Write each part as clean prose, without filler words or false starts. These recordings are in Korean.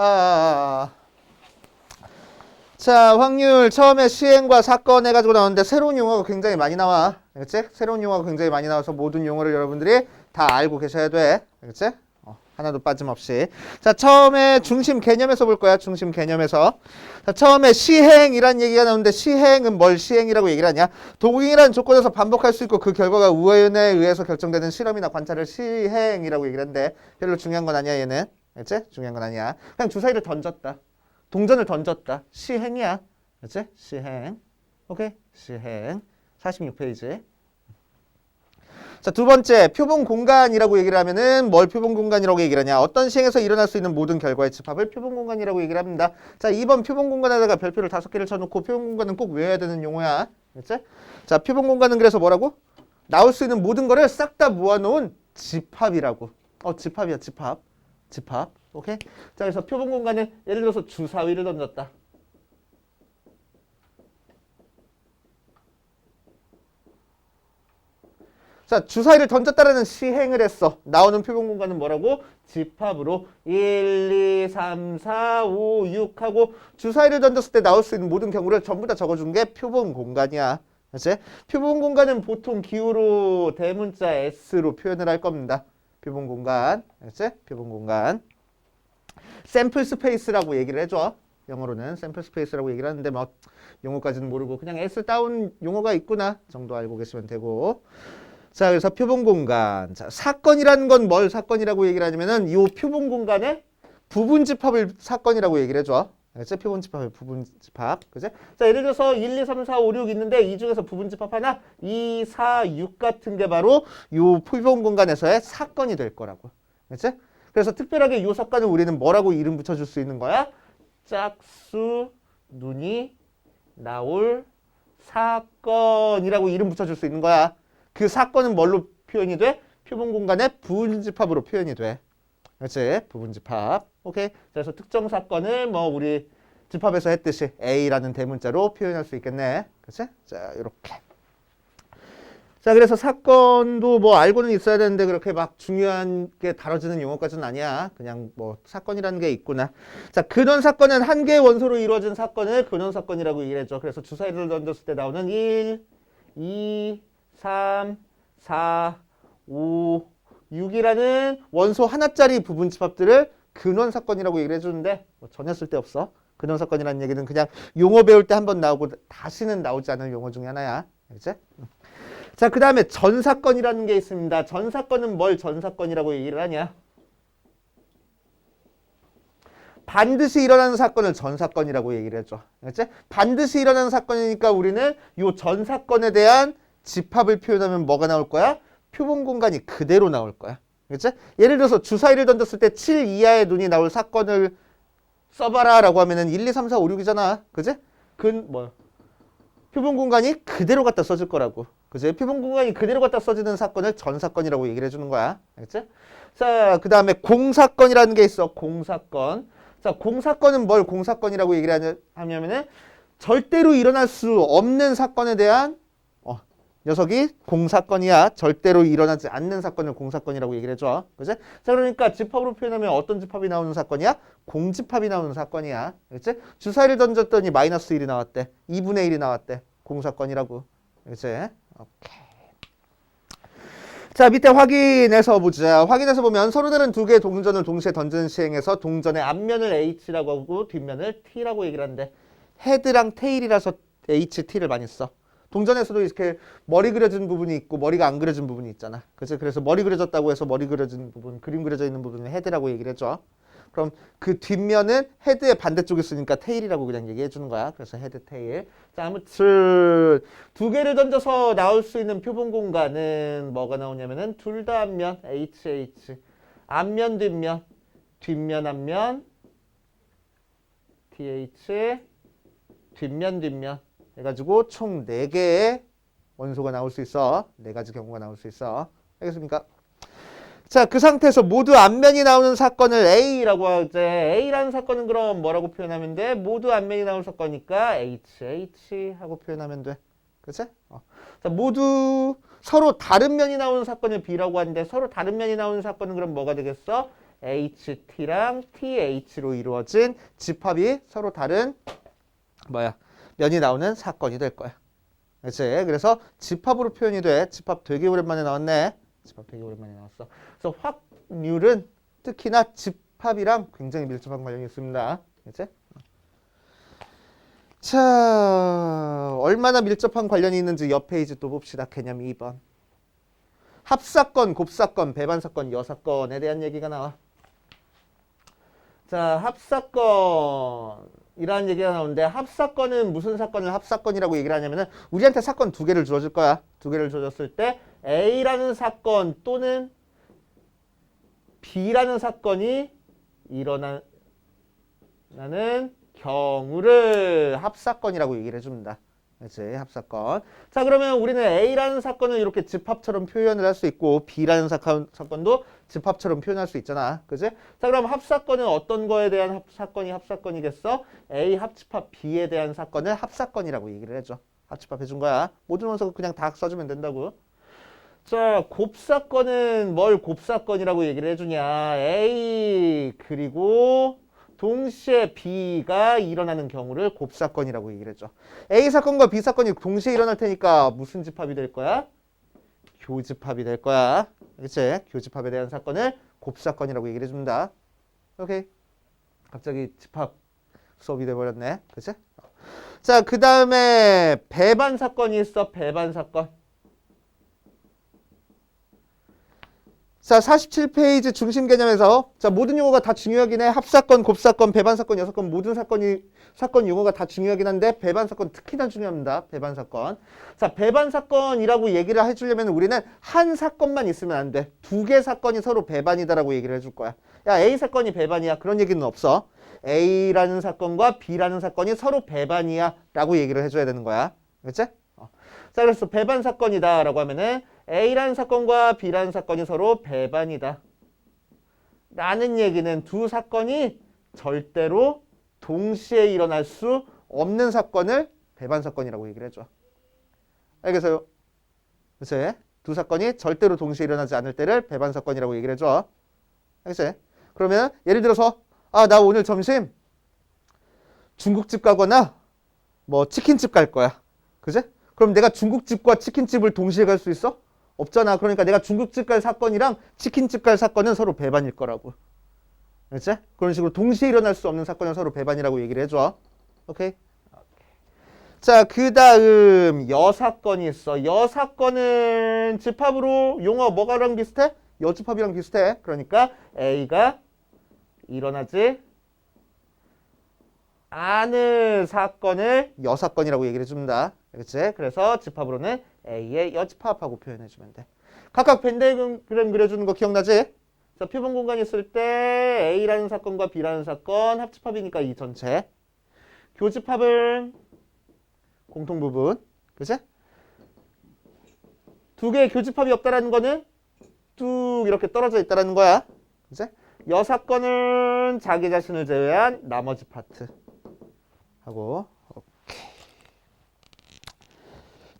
아. 자, 확률 처음에 시행과 사건 해가지고 나오는데 새로운 용어가 굉장히 많이 나와. 알겠지? 새로운 용어가 굉장히 많이 나와서 모든 용어를 여러분들이 다 알고 계셔야 돼. 알겠지? 하나도 빠짐없이. 자, 처음에 중심 개념에서 볼 거야. 중심 개념에서. 자, 처음에 시행이란 얘기가 나오는데 시행은 뭘 시행이라고 얘기를 하냐? 도구행이라는 조건에서 반복할 수 있고 그 결과가 우연에 의해서 결정되는 실험이나 관찰을 시행이라고 얘기를 하는데 별로 중요한 건 아니야, 얘는. 알겠지? 중요한 건 아니야. 그냥 주사위를 던졌다. 동전을 던졌다. 시행이야. 그렇지? 시행. 오케이? 시행. 46페이지. 자, 두 번째, 표본 공간이라고 얘기를 하면은 뭘 표본 공간이라고 얘기를 하냐? 어떤 시행에서 일어날 수 있는 모든 결과의 집합을 표본 공간이라고 얘기를 합니다. 자, 2번 표본 공간에다가 별표를 5개를 쳐놓고 표본 공간은 꼭 외워야 되는 용어야. 그렇지? 자, 표본 공간은 그래서 뭐라고? 나올 수 있는 모든 거를 싹 다 모아놓은 집합이라고. 집합이야, 집합. 집합. 오케이? 자, 그래서 표본 공간은 예를 들어서 주사위를 던졌다. 자, 주사위를 던졌다라는 시행을 했어. 나오는 표본 공간은 뭐라고? 집합으로 1, 2, 3, 4, 5, 6 하고 주사위를 던졌을 때 나올 수 있는 모든 경우를 전부 다 적어준 게 표본 공간이야. 그렇지? 표본 공간은 보통 기호로 대문자 S로 표현을 할 겁니다. 표본 공간. 그렇지? 표본 공간. 샘플 스페이스라고 얘기를 해줘. 영어로는 샘플 스페이스라고 얘기를 하는데 뭐 용어까지는 모르고 그냥 S 다운 용어가 있구나 정도 알고 계시면 되고. 자, 그래서 표본 공간. 자, 사건이라는 건 뭘 사건이라고 얘기를 하냐면은 이 표본 공간의 부분 집합을 사건이라고 얘기를 해줘. 알겠지? 표본 집합의 부분 집합. 그지? 자, 예를 들어서 1, 2, 3, 4, 5, 6 있는데 이 중에서 부분 집합 하나 2, 4, 6 같은 게 바로 이 표본 공간에서의 사건이 될 거라고. 그치? 그래서 특별하게 이 사건을 우리는 뭐라고 이름 붙여줄 수 있는 거야? 짝수 눈이 나올 사건이라고 이름 붙여줄 수 있는 거야. 그 사건은 뭘로 표현이 돼? 표본 공간의 부분집합으로 표현이 돼. 그렇지? 부분집합. 오케이? 그래서 특정 사건을 뭐 우리 집합에서 했듯이 A라는 대문자로 표현할 수 있겠네. 그렇지? 자, 이렇게. 자, 그래서 사건도 뭐 알고는 있어야 되는데 그렇게 막 중요하게 다뤄지는 용어까지는 아니야. 그냥 뭐 사건이라는 게 있구나. 자, 근원 사건은 한 개의 원소로 이루어진 사건을 근원 사건이라고 얘기를 해줘. 그래서 주사위를 던졌을 때 나오는 1, 2, 3, 4, 5, 6이라는 원소 하나짜리 부분 집합들을 근원 사건이라고 얘기를 해주는데 뭐 전혀 쓸데없어. 근원 사건이라는 얘기는 그냥 용어 배울 때 한 번 나오고 다시는 나오지 않을 용어 중에 하나야. 알겠지? 자, 그 다음에 전사건이라는 게 있습니다. 전사건은 뭘 전사건이라고 얘기를 하냐? 반드시 일어나는 사건을 전사건이라고 얘기를 해줘. 알겠지? 반드시 일어나는 사건이니까 우리는 이 전사건에 대한 집합을 표현하면 뭐가 나올 거야? 표본 공간이 그대로 나올 거야. 알겠지? 예를 들어서 주사위를 던졌을 때 7 이하의 눈이 나올 사건을 써봐라 라고 하면은 1, 2, 3, 4, 5, 6이잖아. 그지? 표본 공간이 그대로 갖다 써질 거라고. 그지? 표본 공간이 그대로 갖다 써지는 사건을 전사건이라고 얘기를 해주는 거야. 알겠지? 자, 그 다음에 공사건이라는 게 있어. 공사건. 자, 공사건은 뭘 공사건이라고 얘기를 하냐면은 절대로 일어날 수 없는 사건에 대한 녀석이 공사건이야. 절대로 일어나지 않는 사건을 공사건이라고 얘기를 해줘. 그치? 자, 그러니까 집합으로 표현하면 어떤 집합이 나오는 사건이야? 공집합이 나오는 사건이야. 그치? 주사위를 던졌더니 마이너스 1이 나왔대. 2분의 1이 나왔대. 공사건이라고. 그치? 오케이. 자, 밑에 확인해서 보자. 확인해서 보면 서로 다른 두 개의 동전을 동시에 던지는 시행에서 동전의 앞면을 H라고 하고 뒷면을 T라고 얘기를 하는데 헤드랑 테일이라서 H, T를 많이 써. 동전에서도 이렇게 머리 그려진 부분이 있고 머리가 안 그려진 부분이 있잖아. 그치? 그래서 머리 그려졌다고 해서 머리 그려진 부분, 그림 그려져 있는 부분을 헤드라고 얘기를 해줘. 그럼 그 뒷면은 헤드의 반대쪽에 있으니까 테일이라고 그냥 얘기해 주는 거야. 그래서 헤드, 테일. 자, 아무튼 두 개를 던져서 나올 수 있는 표본 공간은 뭐가 나오냐면은 둘 다 앞면, HH. 앞면, 뒷면, 뒷면, 앞면, TH, 뒷면, 뒷면. 해가지고 총 4개의 원소가 나올 수 있어. 4가지 경우가 나올 수 있어. 알겠습니까? 자, 그 상태에서 모두 앞면이 나오는 사건을 A라고 하지. A라는 사건은 그럼 뭐라고 표현하면 돼? 모두 앞면이 나올 사건이니까 HH 하고 표현하면 돼. 그치? 자, 모두 서로 다른 면이 나오는 사건을 B라고 하는데 서로 다른 면이 나오는 사건은 그럼 뭐가 되겠어? HT랑 TH로 이루어진 집합이 서로 다른 면이 나오는 사건이 될 거야. 그렇지? 그래서 집합으로 표현이 돼. 집합 되게 오랜만에 나왔네. 집합 되게 오랜만에 나왔어. 그래서 확률은 특히나 집합이랑 굉장히 밀접한 관련이 있습니다. 그렇지? 자, 얼마나 밀접한 관련이 있는지 옆 페이지 또 봅시다. 개념 2번. 합사건, 곱사건, 배반사건, 여사건에 대한 얘기가 나와. 자, 합사건이라는 얘기가 나오는데 합사건은 무슨 사건을 합사건이라고 얘기를 하냐면은 우리한테 사건 두 개를 주어줄 거야. 두 개를 주어줬을 때 A라는 사건 또는 B라는 사건이 일어나는 경우를 합사건이라고 얘기를 해줍니다. 그렇지? 합사건. 자, 그러면 우리는 A라는 사건을 이렇게 집합처럼 표현을 할 수 있고 B라는 사건도 집합처럼 표현할 수 있잖아. 그지? 자, 그럼 합사건은 어떤 거에 대한 사건이 합사건이겠어? A 합집합 B에 대한 사건을 합사건이라고 얘기를 해줘. 합집합 해준 거야. 모든 원소가 그냥 다 써주면 된다고. 자, 곱사건은 뭘 곱사건이라고 얘기를 해주냐. A 그리고 동시에 B가 일어나는 경우를 곱사건이라고 얘기를 했죠. A 사건과 B 사건이 동시에 일어날 테니까 무슨 집합이 될 거야? 교집합이 될 거야. 그치? 교집합에 대한 사건을 곱사건이라고 얘기를 해줍니다. 오케이. 갑자기 집합 수업이 돼버렸네. 그치? 자, 그 다음에 배반 사건이 있어. 배반 사건. 자, 47페이지 중심 개념에서 자, 모든 용어가 다 중요하긴 해. 합사건, 곱사건, 배반사건, 여사건 모든 사건 용어가 다 중요하긴 한데 배반사건 특히나 중요합니다. 배반사건. 자, 배반사건이라고 얘기를 해주려면 우리는 한 사건만 있으면 안 돼. 두 개 사건이 서로 배반이다라고 얘기를 해줄 거야. 야, A 사건이 배반이야. 그런 얘기는 없어. A라는 사건과 B라는 사건이 서로 배반이야 라고 얘기를 해줘야 되는 거야. 그치? 자, 그래서 배반사건이다 라고 하면은 A라는 사건과 B라는 사건이 서로 배반이다 라는 얘기는 두 사건이 절대로 동시에 일어날 수 없는 사건을 배반사건이라고 얘기를 해줘. 알겠어요? 그치? 두 사건이 절대로 동시에 일어나지 않을 때를 배반사건이라고 얘기를 해줘. 알겠지? 그러면 예를 들어서 나 오늘 점심 중국집 가거나 뭐 치킨집 갈 거야. 그치? 그럼 내가 중국집과 치킨집을 동시에 갈 수 있어? 없잖아. 그러니까 내가 중국집 갈 사건이랑 치킨집 갈 사건은 서로 배반일 거라고. 그렇지? 그런 식으로 동시에 일어날 수 없는 사건은 서로 배반이라고 얘기를 해줘. 오케이? 자, 그 다음 여사건이 있어. 여사건은 집합으로 용어 뭐가랑 비슷해? 여집합이랑 비슷해. 그러니까 A가 일어나지 않은 사건을 여사건이라고 얘기를 해줍니다. 그렇지? 그래서 집합으로는 A의 여집합하고 표현해주면 돼. 각각 벤 다이어그램 그려주는 거 기억나지? 자, 표본 공간이 있을 때 A라는 사건과 B라는 사건 합집합이니까 이 전체. 교집합은 공통부분. 그치? 두 개의 교집합이 없다라는 거는 뚝 이렇게 떨어져 있다라는 거야. 그치? 여사건은 자기 자신을 제외한 나머지 파트. 하고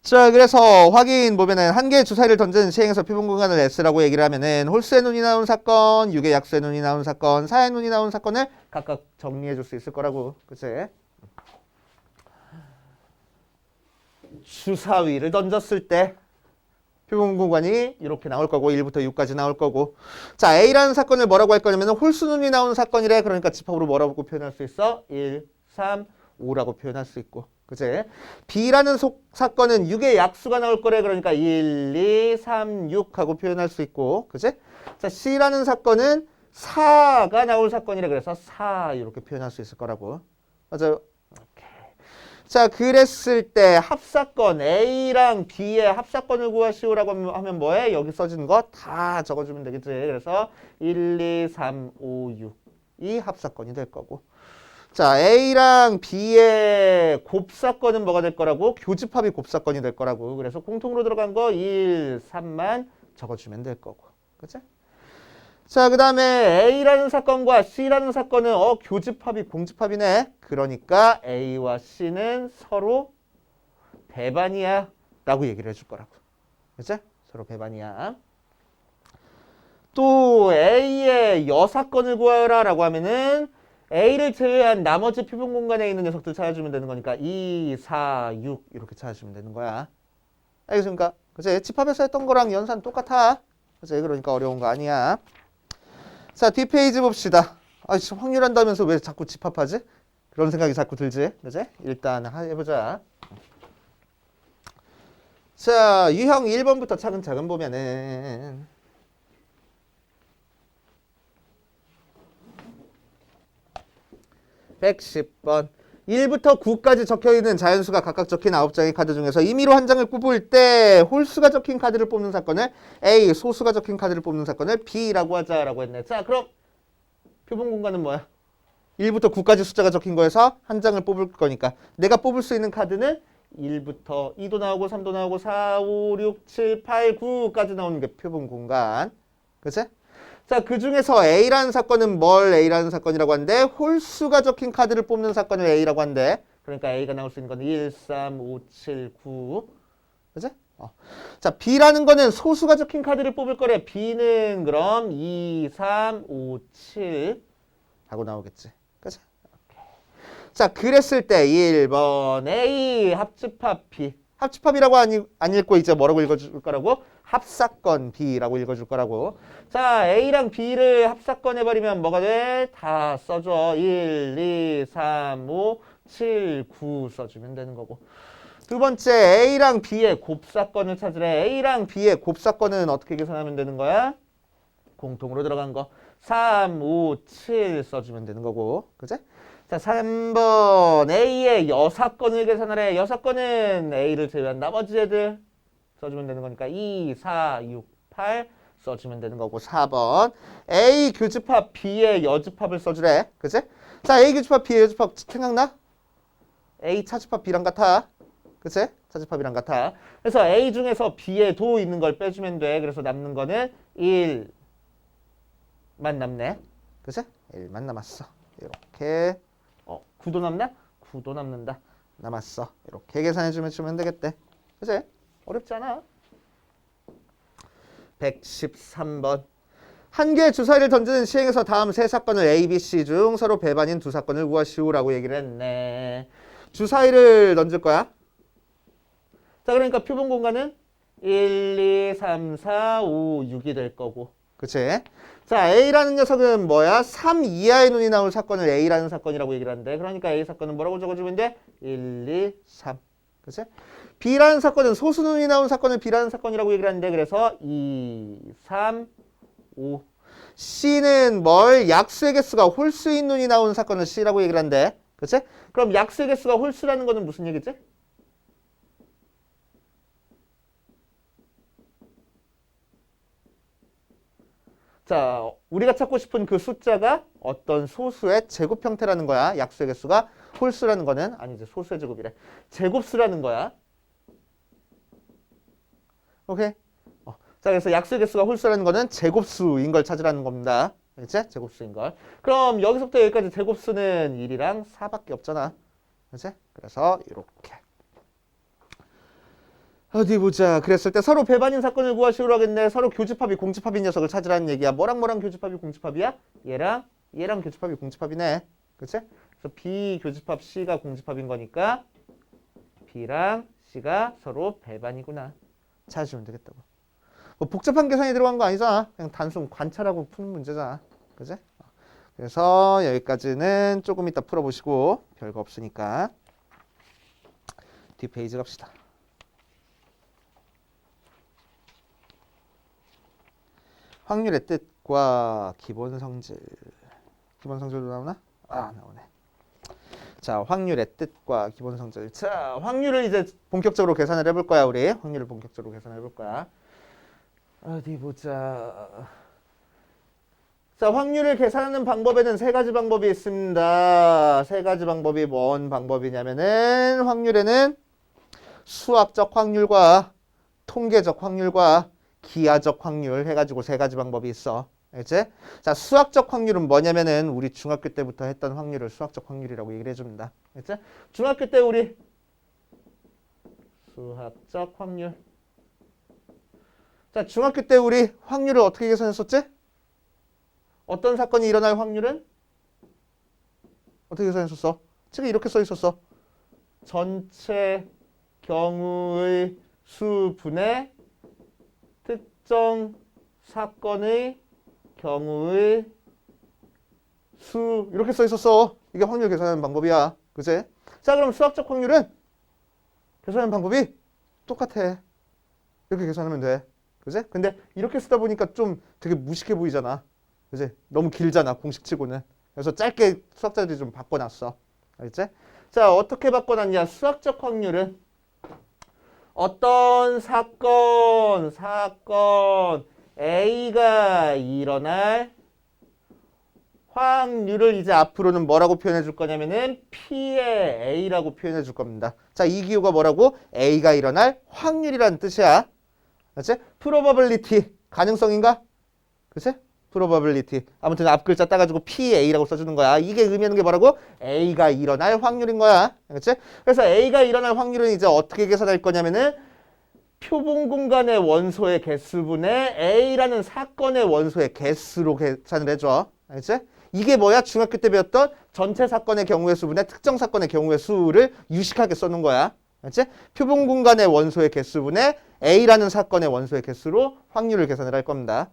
자, 그래서 확인 보면은 한 개의 주사위를 던진 시행에서 표본 공간을 S라고 얘기를 하면은 홀수의 눈이 나온 사건, 6의 약수의 눈이 나온 사건, 4의 눈이 나온 사건을 각각 정리해 줄 수 있을 거라고. 그치? 주사위를 던졌을 때 표본 공간이 이렇게 나올 거고 1부터 6까지 나올 거고. 자, A라는 사건을 뭐라고 할 거냐면 홀수 눈이 나온 사건이래. 그러니까 집합으로 뭐라고 표현할 수 있어? 1, 3, 5라고 표현할 수 있고. 그치? B라는 사건은 6의 약수가 나올 거래. 그러니까 1, 2, 3, 6 하고 표현할 수 있고. 그치? 자, C라는 사건은 4가 나올 사건이래. 그래서 4 이렇게 표현할 수 있을 거라고. 맞아요? 오케이. 자, 그랬을 때 합사건 A랑 B의 합사건을 구하시오라고 하면 뭐해? 여기 써진 거 다 적어주면 되겠지. 그래서 1, 2, 3, 5, 6이 합사건이 될 거고. 자, A랑 B의 곱사건은 뭐가 될 거라고? 교집합이 곱사건이 될 거라고. 그래서 공통으로 들어간 거 1, 3만 적어주면 될 거고. 그치? 자, 그 다음에 A라는 사건과 C라는 사건은 교집합이 공집합이네. 그러니까 A와 C는 서로 배반이야 라고 얘기를 해줄 거라고. 그치? 서로 배반이야. 또 A의 여사건을 구하라 라고 하면은 A를 제외한 나머지 표본 공간에 있는 녀석들 찾아주면 되는 거니까 2, 4, 6 이렇게 찾아주면 되는 거야. 알겠습니까? 그치? 집합에서 했던 거랑 연산 똑같아. 그치? 그러니까 어려운 거 아니야. 자, 뒷페이지 봅시다. 아, 지금 확률 한다면서 왜 자꾸 집합하지? 그런 생각이 자꾸 들지? 그치? 일단 해보자. 자, 유형 1번부터 차근차근 보면은 110번 1부터 9까지 적혀있는 자연수가 각각 적힌 9장의 카드 중에서 임의로 한 장을 뽑을 때 홀수가 적힌 카드를 뽑는 사건을 A, 소수가 적힌 카드를 뽑는 사건을 B라고 하자라고 했네. 자, 그럼 표본 공간은 뭐야? 1부터 9까지 숫자가 적힌 거에서 한 장을 뽑을 거니까 내가 뽑을 수 있는 카드는 1부터 2도 나오고 3도 나오고 4, 5, 6, 7, 8, 9까지 나오는 게 표본 공간. 그치? 자, 그 중에서 A라는 사건은 뭘 A라는 사건이라고 하는데 홀수가 적힌 카드를 뽑는 사건을 A라고 한대. 그러니까 A가 나올 수 있는 건 1, 3, 5, 7, 9. 그치? 자, B라는 거는 소수가 적힌 카드를 뽑을 거래. B는 그럼 2, 3, 5, 7 하고 나오겠지. 그치? 자, 그랬을 때 1번 A 합집합 B. 합집합이라고 안 읽고 이제 뭐라고 읽어줄 거라고? 합사건 B라고 읽어줄 거라고. 자, A랑 B를 합사건 해버리면 뭐가 돼? 다 써줘. 1, 2, 3, 5, 7, 9 써주면 되는 거고. 두 번째 A랑 B의 곱사건을 찾으래. A랑 B의 곱사건은 어떻게 계산하면 되는 거야? 공통으로 들어간 거. 3, 5, 7 써주면 되는 거고. 그치? 자, 3번 A의 여사건을 계산하래. 여사건은 A를 제외한 나머지 애들 써주면 되는 거니까 2, 4, 6, 8 써주면 되는 거고. 4번 A 교집합 B의 여집합을 써주래. 그치? 자, A 교집합 B의 여집합 생각나? A 차집합 B랑 같아. 그치? 차집합이랑 같아. 그래서 A 중에서 B에 도 있는 걸 빼주면 돼. 그래서 남는 거는 1만 남네. 그치? 1만 남았어. 이렇게 9도 남나? 9도 남는다. 남았어. 이렇게 계산해주면 되겠대. 그치? 어렵지 않아. 113번 한 개의 주사위를 던지는 시행에서 다음 세 사건을 A, B, C 중 서로 배반인 두 사건을 구하시오라고 얘기를 했네. 주사위를 던질 거야. 자, 그러니까 표본 공간은 1, 2, 3, 4, 5, 6이 될 거고. 그치? 자, A라는 녀석은 뭐야? 3 이하의 눈이 나올 사건을 A라는 사건이라고 얘기를 하는데 그러니까 A 사건은 뭐라고 적어주면 돼? 1, 2, 3. 그치? B라는 사건은 소수 눈이 나온 사건을 B라는 사건이라고 얘기를 하는데 그래서 2, 3, 5. C는 뭘? 약수의 개수가 홀수인 눈이 나오는 사건을 C라고 얘기를 한대. 그치? 그럼 약수의 개수가 홀수라는 거는 무슨 얘기지? 자, 우리가 찾고 싶은 그 숫자가 어떤 소수의 제곱 형태라는 거야. 약수의 개수가 홀수라는 거는 아니지. 소수의 제곱이래. 제곱수라는 거야. 오케이? 자, 그래서 약수의 개수가 홀수라는 거는 제곱수인 걸 찾으라는 겁니다. 그치? 제곱수인 걸. 그럼 여기서부터 여기까지 제곱수는 1이랑 4밖에 없잖아. 그치? 그래서 이렇게. 어디 보자. 그랬을 때 서로 배반인 사건을 구하시오로 하겠네. 서로 교집합이 공집합인 녀석을 찾으라는 얘기야. 뭐랑 교집합이 공집합이야? 얘랑 교집합이 공집합이네. 그치? 그래서 B 교집합 C가 공집합인 거니까 B랑 C가 서로 배반이구나. 찾으시면 되겠다고. 뭐 복잡한 계산이 들어간 거 아니잖아. 그냥 단순 관찰하고 푸는 문제잖아. 그치? 그래서 여기까지는 조금 이따 풀어보시고 별거 없으니까 뒷페이지 갑시다. 확률의 뜻과 기본 성질. 기본 성질도 나오나? 아, 나오네. 자, 확률의 뜻과 기본 성질. 자, 확률을 이제 본격적으로 계산을 해볼 거야, 우리. 확률을 본격적으로 계산을 해볼 거야. 어디 보자. 자, 확률을 계산하는 방법에는 세 가지 방법이 있습니다. 세 가지 방법이 뭔 방법이냐면은 확률에는 수학적 확률과 통계적 확률과 기하적 확률 해가지고 세 가지 방법이 있어. 알겠지? 자, 수학적 확률은 뭐냐면은 우리 중학교 때부터 했던 확률을 수학적 확률이라고 얘기를 해줍니다. 알겠지? 중학교 때 우리 수학적 확률. 자, 중학교 때 우리 확률을 어떻게 계산했었지? 어떤 사건이 일어날 확률은 어떻게 계산했었어? 책에 이렇게 써 있었어. 전체 경우의 수분의 특정 사건의 경우의 수 이렇게 써 있었어. 이게 확률 계산하는 방법이야. 그치? 자, 그럼 수학적 확률은 계산하는 방법이 똑같아. 이렇게 계산하면 돼. 그치? 근데 이렇게 쓰다 보니까 좀 되게 무식해 보이잖아. 그치? 너무 길잖아, 공식치고는. 그래서 짧게 수학자들이 좀 바꿔놨어. 알겠지? 자, 어떻게 바꿔놨냐? 수학적 확률은 어떤 사건 A가 일어날 확률을 이제 앞으로는 뭐라고 표현해 줄 거냐면은 P의 A라고 표현해 줄 겁니다. 자, 이 기호가 뭐라고? A가 일어날 확률이라는 뜻이야. 그렇지? probability, 가능성인가? 그치? probability. 아무튼 앞 글자 따가지고 PA라고 써주는 거야. 이게 의미하는 게 뭐라고? A가 일어날 확률인 거야. 그치? 그래서 A가 일어날 확률은 이제 어떻게 계산할 거냐면은 표본 공간의 원소의 개수분의 A라는 사건의 원소의 개수로 계산을 해줘. 알겠지? 이게 뭐야? 중학교 때 배웠던 전체 사건의 경우의 수분의 특정 사건의 경우의 수를 유식하게 써놓은 거야. 알겠지? 표본 공간의 원소의 개수분의 A라는 사건의 원소의 개수로 확률을 계산을 할 겁니다.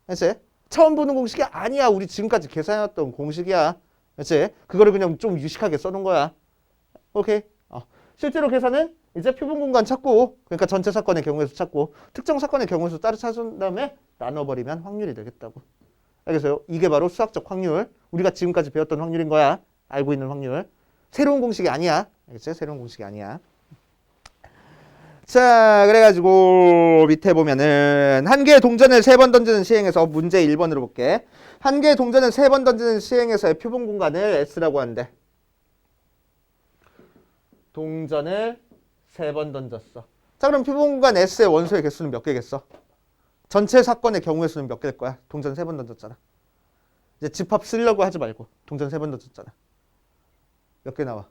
알겠지? 처음 보는 공식이 아니야. 우리 지금까지 계산해왔던 공식이야. 알겠지? 그거를 그냥 좀 유식하게 써놓은 거야. 오케이? 실제로 계산은 이제 표본 공간 찾고, 그러니까 전체 사건의 경우의 수 찾고, 특정 사건의 경우의 수 따로 찾은 다음에 나눠버리면 확률이 되겠다고. 알겠어요? 이게 바로 수학적 확률. 우리가 지금까지 배웠던 확률인 거야. 알고 있는 확률. 새로운 공식이 아니야. 알겠지? 새로운 공식이 아니야. 자, 그래가지고 밑에 보면은 한 개의 동전을 3번 던지는 시행에서 문제 1번으로 볼게. 한 개의 동전을 3번 던지는 시행에서의 표본 공간을 S라고 한대. 동전을 3번 던졌어. 자, 그럼 표본 공간 S의 원소의 개수는 몇 개겠어? 전체 사건의 경우의 수는 몇 개일 거야? 동전 3번 던졌잖아. 이제 집합 쓰려고 하지 말고 동전 3번 던졌잖아. 몇 개 나와?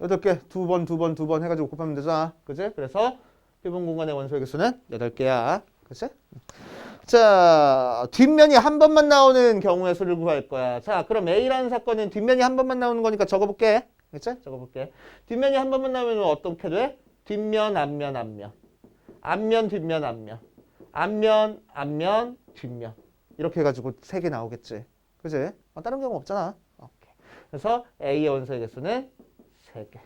8개. 2번, 2번, 2번 해가지고 곱하면 되잖아. 그치? 그래서 표본 공간의 원소의 개수는 8개야. 그치? 자, 뒷면이 한 번만 나오는 경우의 수를 구할 거야. 자, 그럼 A라는 사건은 뒷면이 한 번만 나오는 거니까 적어볼게. 그치? 적어볼게. 뒷면이 한 번만 나오면 어떻게 돼? 뒷면, 앞면, 앞면. 앞면, 뒷면, 앞면. 앞면, 앞면, 뒷면. 이렇게 해가지고 3개 나오겠지. 그치? 다른 경우 없잖아. 오케이. 그래서 A의 원소의 개수는 3개.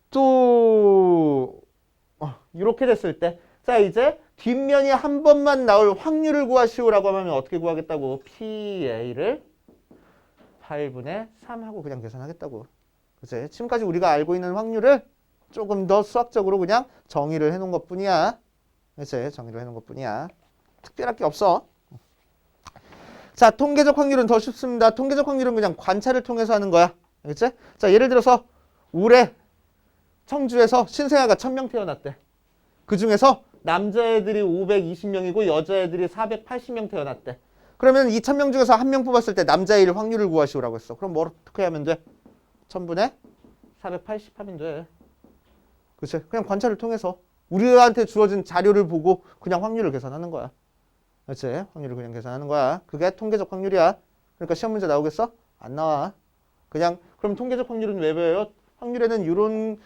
또 이렇게 됐을 때, 자, 이제 뒷면이 한 번만 나올 확률을 구하시오라고 하면 어떻게 구하겠다고? PA를 8분의 3 하고 그냥 계산하겠다고. 그치? 지금까지 우리가 알고 있는 확률을 조금 더 수학적으로 그냥 정의를 해놓은 것 뿐이야. 그치? 정의를 해놓은 것 뿐이야. 특별할 게 없어. 자, 통계적 확률은 더 쉽습니다. 통계적 확률은 그냥 관찰을 통해서 하는 거야. 알겠지? 자, 예를 들어서 올해 청주에서 신생아가 1000명 태어났대. 그 중에서 남자애들이 520명이고 여자애들이 480명 태어났대. 그러면 이 1000명 중에서 한 명 뽑았을 때 남자일 확률을 구하시오라고 했어. 그럼 뭐 어떻게 하면 돼? 1000분의 480 하면 돼. 그치? 그냥 관찰을 통해서 우리한테 주어진 자료를 보고 그냥 확률을 계산하는 거야. 그치? 확률을 그냥 계산하는 거야. 그게 통계적 확률이야. 그러니까 시험 문제 나오겠어? 안 나와. 그냥 그럼 통계적 확률은 왜 배워요? 확률에는 이런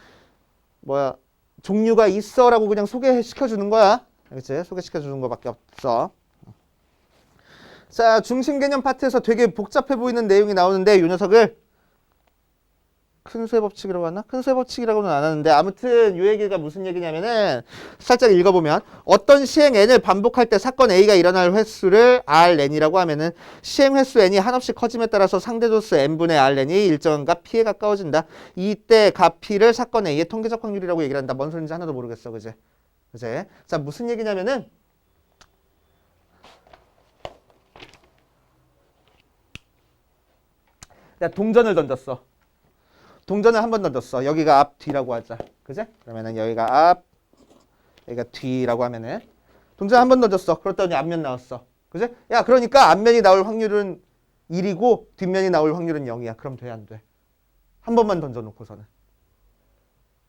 종류가 있어라고 그냥 소개시켜주는 거야. 알겠지? 소개시켜주는 거밖에 없어. 자, 중심 개념 파트에서 되게 복잡해 보이는 내용이 나오는데 이 녀석을 큰수의 법칙이라고 하나? 큰수의 법칙이라고는 안 하는데 아무튼 이 얘기가 무슨 얘기냐면은 살짝 읽어보면 어떤 시행 n을 반복할 때 사건 A가 일어날 횟수를 Rn이라고 하면은 시행 횟수 n이 한없이 커짐에 따라서 상대도수 n분의 Rn이 일정한 값 P에 가까워진다. 이때 값 P를 사건 A의 통계적 확률이라고 얘기를 한다. 뭔 소리인지 하나도 모르겠어. 그제? 그제? 자, 무슨 얘기냐면은 야, 동전을 던졌어. 동전을 한 번 던졌어. 여기가 앞, 뒤라고 하자. 그제? 그러면은 여기가 앞, 여기가 뒤라고 하면은 동전 한 번 던졌어. 그랬더니 앞면 나왔어. 그제? 야, 그러니까 앞면이 나올 확률은 1이고 뒷면이 나올 확률은 0이야. 그럼 돼, 안 돼? 한 번만 던져놓고서는.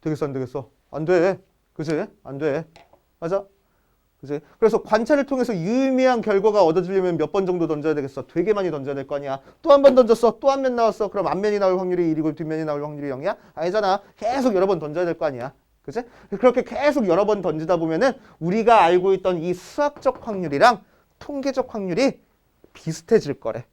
되겠어, 안 되겠어? 안 돼. 그지? 안 돼. 맞아? 그지? 그래서 관찰을 통해서 유의미한 결과가 얻어지려면 몇 번 정도 던져야 되겠어? 되게 많이 던져야 될 거 아니야. 또 한 번 던졌어. 또 한 면 나왔어. 그럼 앞면이 나올 확률이 1이고 뒷면이 나올 확률이 0이야? 아니잖아. 계속 여러 번 던져야 될 거 아니야. 그지? 그렇게 계속 여러 번 던지다 보면은 우리가 알고 있던 이 수학적 확률이랑 통계적 확률이 비슷해질 거래.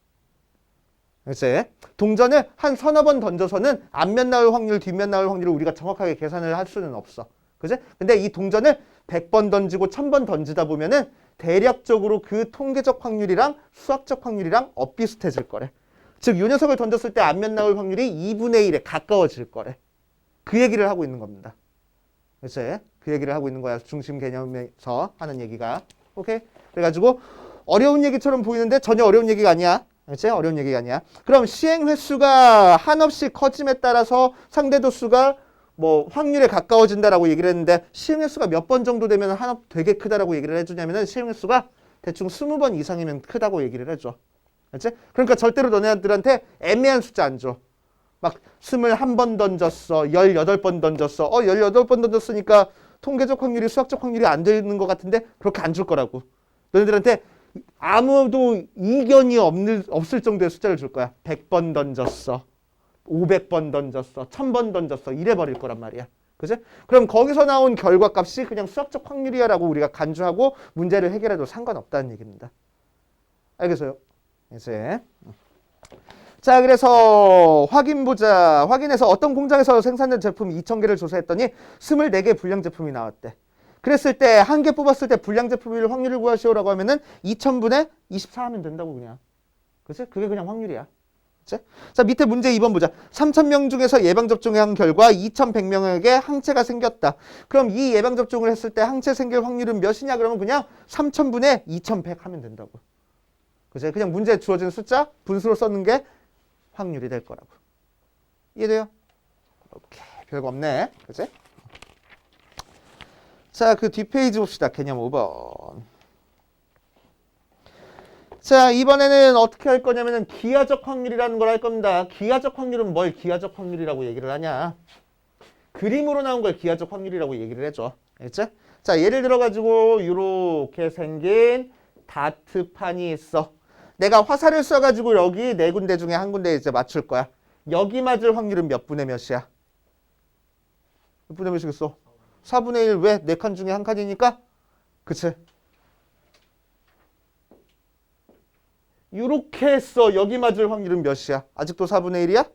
그치? 동전을 한 서너 번 던져서는 앞면 나올 확률, 뒷면 나올 확률을 우리가 정확하게 계산을 할 수는 없어. 그치? 근데 이 동전을 100번 던지고 1000번 던지다 보면은 대략적으로 그 통계적 확률이랑 수학적 확률이랑 엇비슷해질 거래. 즉, 이 녀석을 던졌을 때 앞면 나올 확률이 2분의 1에 가까워질 거래. 그 얘기를 하고 있는 겁니다. 그치? 그 얘기를 하고 있는 거야. 중심 개념에서 하는 얘기가. 오케이? 그래가지고 어려운 얘기처럼 보이는데 전혀 어려운 얘기가 아니야. 그치? 어려운 얘기가 아니야. 그럼 시행 횟수가 한없이 커짐에 따라서 상대 도수가 뭐 확률에 가까워진다라고 얘기를 했는데 시행 횟수가 몇 번 정도 되면 한없 되게 크다라고 얘기를 해주냐면은 시행 횟수가 대충 20번 이상이면 크다고 얘기를 해줘. 그치? 그러니까 절대로 너네들한테 애매한 숫자 안 줘. 막 21번 던졌어. 18번 던졌어. 18번 던졌으니까 통계적 확률이 수학적 확률이 안 되는 것 같은데 그렇게 안 줄 거라고. 너네들한테 아무도 이견이 없을 정도의 숫자를 줄 거야. 100번 던졌어. 500번 던졌어. 1000번 던졌어. 이래 버릴 거란 말이야. 그치? 그럼 거기서 나온 결과값이 그냥 수학적 확률이야 라고 우리가 간주하고 문제를 해결해도 상관없다는 얘기입니다. 알겠어요? 이제 자, 그래서 확인보자. 확인해서 어떤 공장에서 생산된 제품 2000개를 조사했더니 24개 불량 제품이 나왔대. 그랬을 때 한 개 뽑았을 때 불량 제품일 확률을 구하시오라고 하면은 2000분의 24 하면 된다고 그냥. 그치? 그게 그냥 확률이야. 그치? 자, 밑에 문제 2번 보자. 3000명 중에서 예방접종을 한 결과 2100명에게 항체가 생겼다. 그럼 이 예방접종을 했을 때 항체 생길 확률은 몇이냐? 그러면 그냥 3000분의 2100 하면 된다고. 그치? 그냥 문제에 주어진 숫자 분수로 썼는 게 확률이 될 거라고. 이해돼요? 오케이. 별거 없네. 그치? 자, 그 뒷페이지 봅시다. 개념 5번. 자, 이번에는 어떻게 할 거냐면은 기하적 확률이라는 걸 할 겁니다. 기하적 확률은 뭘 기하적 확률이라고 얘기를 하냐? 그림으로 나온 걸 기하적 확률이라고 얘기를 해줘. 알겠지? 자, 예를 들어가지고 이렇게 생긴 다트판이 있어. 내가 화살을 쏴가지고 여기 네 군데 중에 한 군데 이제 맞출 거야. 여기 맞을 확률은 몇 분의 몇이야? 몇 분의 몇이겠어? 4분의 1. 왜? 네 칸 중에 한 칸이니까? 그치? 이렇게 했어. 여기 맞을 확률은 몇이야? 아직도 4분의 1이야?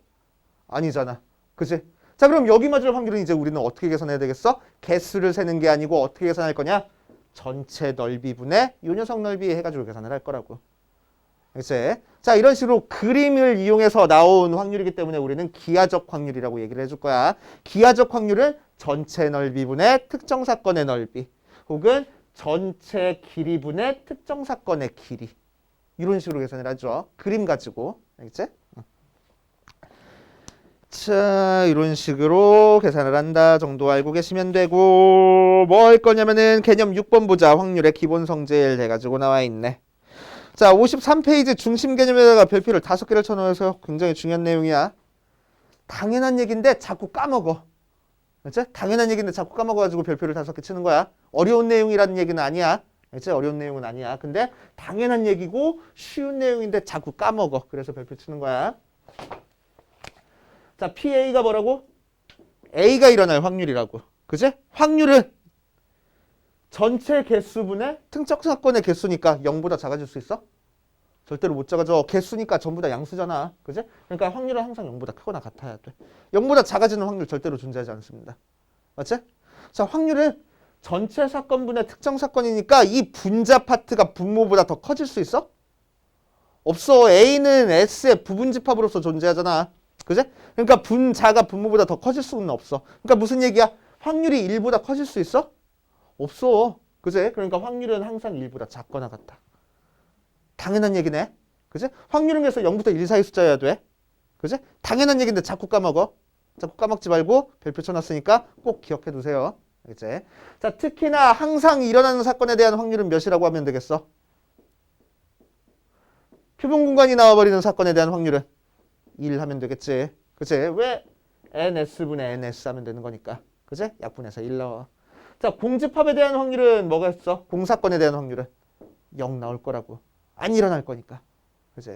아니잖아. 그치? 자, 그럼 여기 맞을 확률은 이제 우리는 어떻게 계산해야 되겠어? 개수를 세는 게 아니고 어떻게 계산할 거냐? 전체 넓이분의 요 녀석 넓이 해가지고 계산을 할 거라고. 그치? 자, 이런 식으로 그림을 이용해서 나온 확률이기 때문에 우리는 기하적 확률이라고 얘기를 해줄 거야. 기하적 확률은 전체 넓이분의 특정 사건의 넓이 혹은 전체 길이분의 특정 사건의 길이. 이런 식으로 계산을 하죠. 그림 가지고. 알겠지? 자, 이런 식으로 계산을 한다 정도 알고 계시면 되고 뭐 할 거냐면은 개념 6번 보자. 확률의 기본 성질 해가지고 나와 있네. 자, 53페이지 중심 개념에다가 별표를 5개를 쳐넣어서 굉장히 중요한 내용이야. 당연한 얘기인데 자꾸 까먹어. 그렇지? 당연한 얘기인데 자꾸 까먹어가지고 별표를 5개 치는 거야. 어려운 내용이라는 얘기는 아니야. 그렇지? 어려운 내용은 아니야. 근데 당연한 얘기고 쉬운 내용인데 자꾸 까먹어. 그래서 별표 치는 거야. 자, PA가 뭐라고? A가 일어날 확률이라고. 그치? 확률은 전체 개수분의 특정 사건의 개수니까 0보다 작아질 수 있어? 절대로 못 작아져. 개수니까 전부 다 양수잖아. 그치? 그러니까 확률은 항상 0보다 크거나 같아야 돼. 0보다 작아지는 확률 절대로 존재하지 않습니다. 맞지? 자, 확률은 전체 사건분의 특정 사건이니까 이 분자 파트가 분모보다 더 커질 수 있어? 없어. A는 S의 부분집합으로서 존재하잖아. 그치? 그러니까 분자가 분모보다 더 커질 수는 없어. 그러니까 무슨 얘기야? 확률이 1보다 커질 수 있어? 없어. 그치? 그러니까 확률은 항상 1보다 작거나 같다. 당연한 얘기네. 그치? 확률은 그래서 0부터 1 사이 숫자여야 돼. 그치? 당연한 얘기인데 자꾸 까먹어. 자꾸 까먹지 말고 별표 쳐놨으니까 꼭 기억해 두세요. 알겠지? 자, 특히나 항상 일어나는 사건에 대한 확률은 몇이라고 하면 되겠어? 표본 공간이 나와버리는 사건에 대한 확률은 1 하면 되겠지. 그치? 왜? NS분의 NS 하면 되는 거니까. 그치? 약분해서 1 넣어. 자, 공집합에 대한 확률은 뭐가 있어? 공사건에 대한 확률은 0 나올 거라고. 안 일어날 거니까. 그지?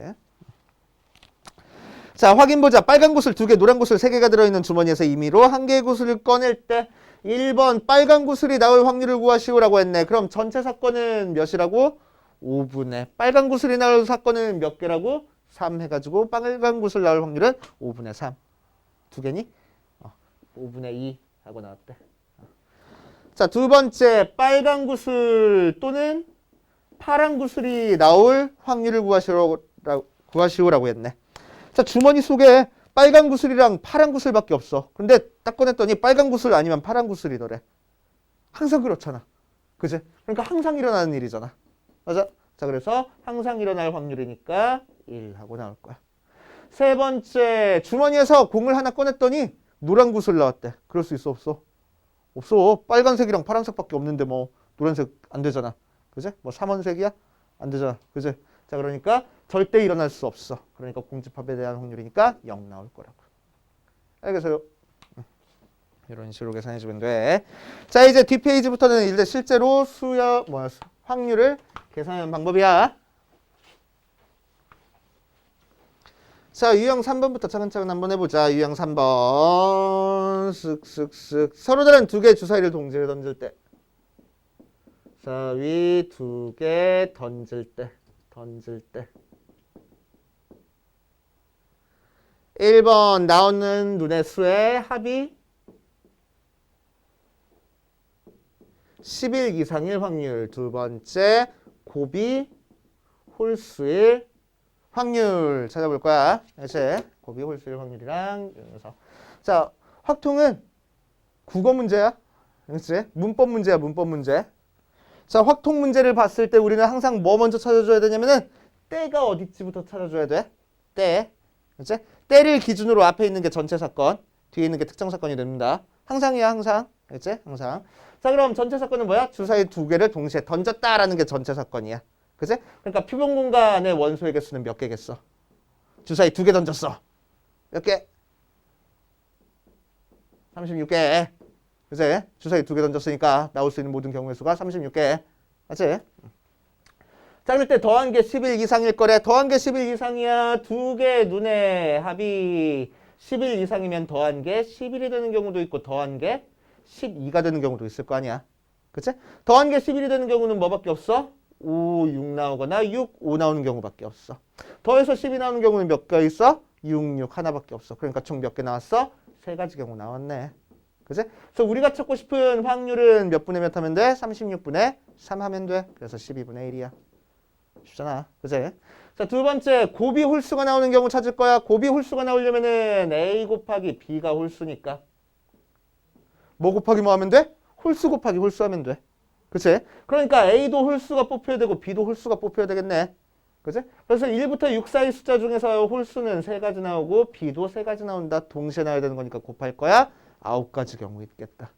자, 확인 보자. 빨간 구슬 2개, 노란 구슬 3개가 들어있는 주머니에서 임의로 1개의 구슬을 꺼낼 때 1번 빨간 구슬이 나올 확률을 구하시오라고 했네. 그럼 전체 사건은 몇이라고? 5분의. 빨간 구슬이 나올 사건은 몇 개라고? 3 해가지고 빨간 구슬 나올 확률은 5분의 3. 2개니? 5분의 2 하고 나왔대. 자, 두 번째 빨간 구슬 또는 파란 구슬이 나올 확률을 구하시오라고 했네. 자, 주머니 속에 빨간 구슬이랑 파란 구슬밖에 없어. 근데 딱 꺼냈더니 빨간 구슬 아니면 파란 구슬이더래. 항상 그렇잖아. 그지? 그러니까 항상 일어나는 일이잖아. 맞아? 자, 그래서 항상 일어날 확률이니까 1 하고 나올 거야. 세 번째, 주머니에서 공을 하나 꺼냈더니 노란 구슬 나왔대. 그럴 수 있어, 없어? 없어. 빨간색이랑 파란색밖에 없는데 뭐 노란색 안 되잖아. 그지? 뭐 삼원색이야? 안 되잖아. 그지? 자, 그러니까 절대 일어날 수 없어. 그러니까 공집합에 대한 확률이니까 0 나올 거라고. 알겠어요? 이런 식으로 계산해 주면 돼. 자, 이제 뒷페이지부터는 이제 실제로 확률을 계산하는 방법이야. 자, 유형 3번부터 차근차근 한번 해보자. 유형 3번. 쓱쓱쓱. 서로 다른 2개의 주사위를 동시에 던질 때. 주사위 2개 던질 때. 1번 나오는 눈의 수의 합이 10일 이상일 확률. 두 번째 곱이 홀수일 확률 찾아볼 거야. 이제 곱이 홀수일 확률이랑 이러면서. 자, 확통은 국어 문제야. 그렇지? 문법 문제야, 문법 문제. 자, 확통 문제를 봤을 때 우리는 항상 뭐 먼저 찾아줘야 되냐면은 때가 어디지부터 찾아줘야 돼? 때. 그렇지? 때를 기준으로 앞에 있는 게 전체 사건, 뒤에 있는 게 특정 사건이 됩니다. 항상이야, 항상. 그렇지? 항상. 자, 그럼 전체 사건은 뭐야? 주사위 2개를 동시에 던졌다라는 게 전체 사건이야. 그치? 그러니까 표본 공간의 원소의 개수는 몇 개겠어? 주사위 2개 던졌어. 몇 개? 36개. 그치? 주사위 2개 던졌으니까 나올 수 있는 모든 경우의 수가 36개. 맞지? 자, 그럴 때 더한 게 10일 이상일 거래. 더한 게 10일 이상이야. 2개 눈의 합이 10일 이상이면 더한 게 11이 되는 경우도 있고 더한 게 12가 되는 경우도 있을 거 아니야. 그치? 더한 게 11이 되는 경우는 뭐밖에 없어? 5, 6 나오거나 6, 5 나오는 경우밖에 없어. 더해서 10이 나오는 경우는 몇 개 있어? 6, 6 하나밖에 없어. 그러니까 총 몇 개 나왔어? 3가지 경우 나왔네. 그치? 그래서 우리가 찾고 싶은 확률은 몇 분의 몇 하면 돼? 36분의 3 하면 돼. 그래서 12분의 1이야. 쉽잖아. 그치? 자, 두 번째 곱이 홀수가 나오는 경우 찾을 거야. 곱이 홀수가 나오려면은 A 곱하기 B가 홀수니까 뭐 곱하기 뭐 하면 돼? 홀수 곱하기 홀수 하면 돼. 그치? 그러니까 A도 홀수가 뽑혀야 되고 B도 홀수가 뽑혀야 되겠네. 그치? 그래서 1부터 6 사이 숫자 중에서 홀수는 3가지 나오고 B도 3가지 나온다. 동시에 나와야 되는 거니까 곱할 거야. 9가지 경우 있겠다.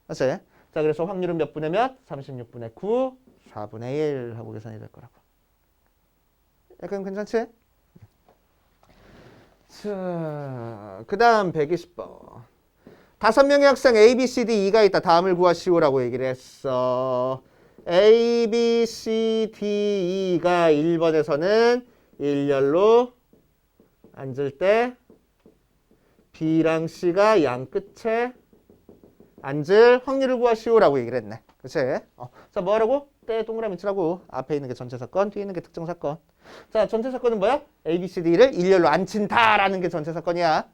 그치? 자, 그래서 확률은 몇 분의 몇? 36분의 9, 4분의 1 하고 계산이 될 거라고. 약간 괜찮지? 자, 그 다음 120번. 5명의 학생 A, B, C, D, E가 있다. 다음을 구하시오라고 얘기를 했어. A, B, C, D, E가 1번에서는 일렬로 앉을 때 B랑 C가 양 끝에 앉을 확률을 구하시오라고 얘기를 했네. 그치? 자, 뭐 하라고? 때 동그라미 치라고. 앞에 있는 게 전체 사건, 뒤에 있는 게 특정 사건. 자, 전체 사건은 뭐야? A, B, C, D를 일렬로 앉힌다라는 게 전체 사건이야.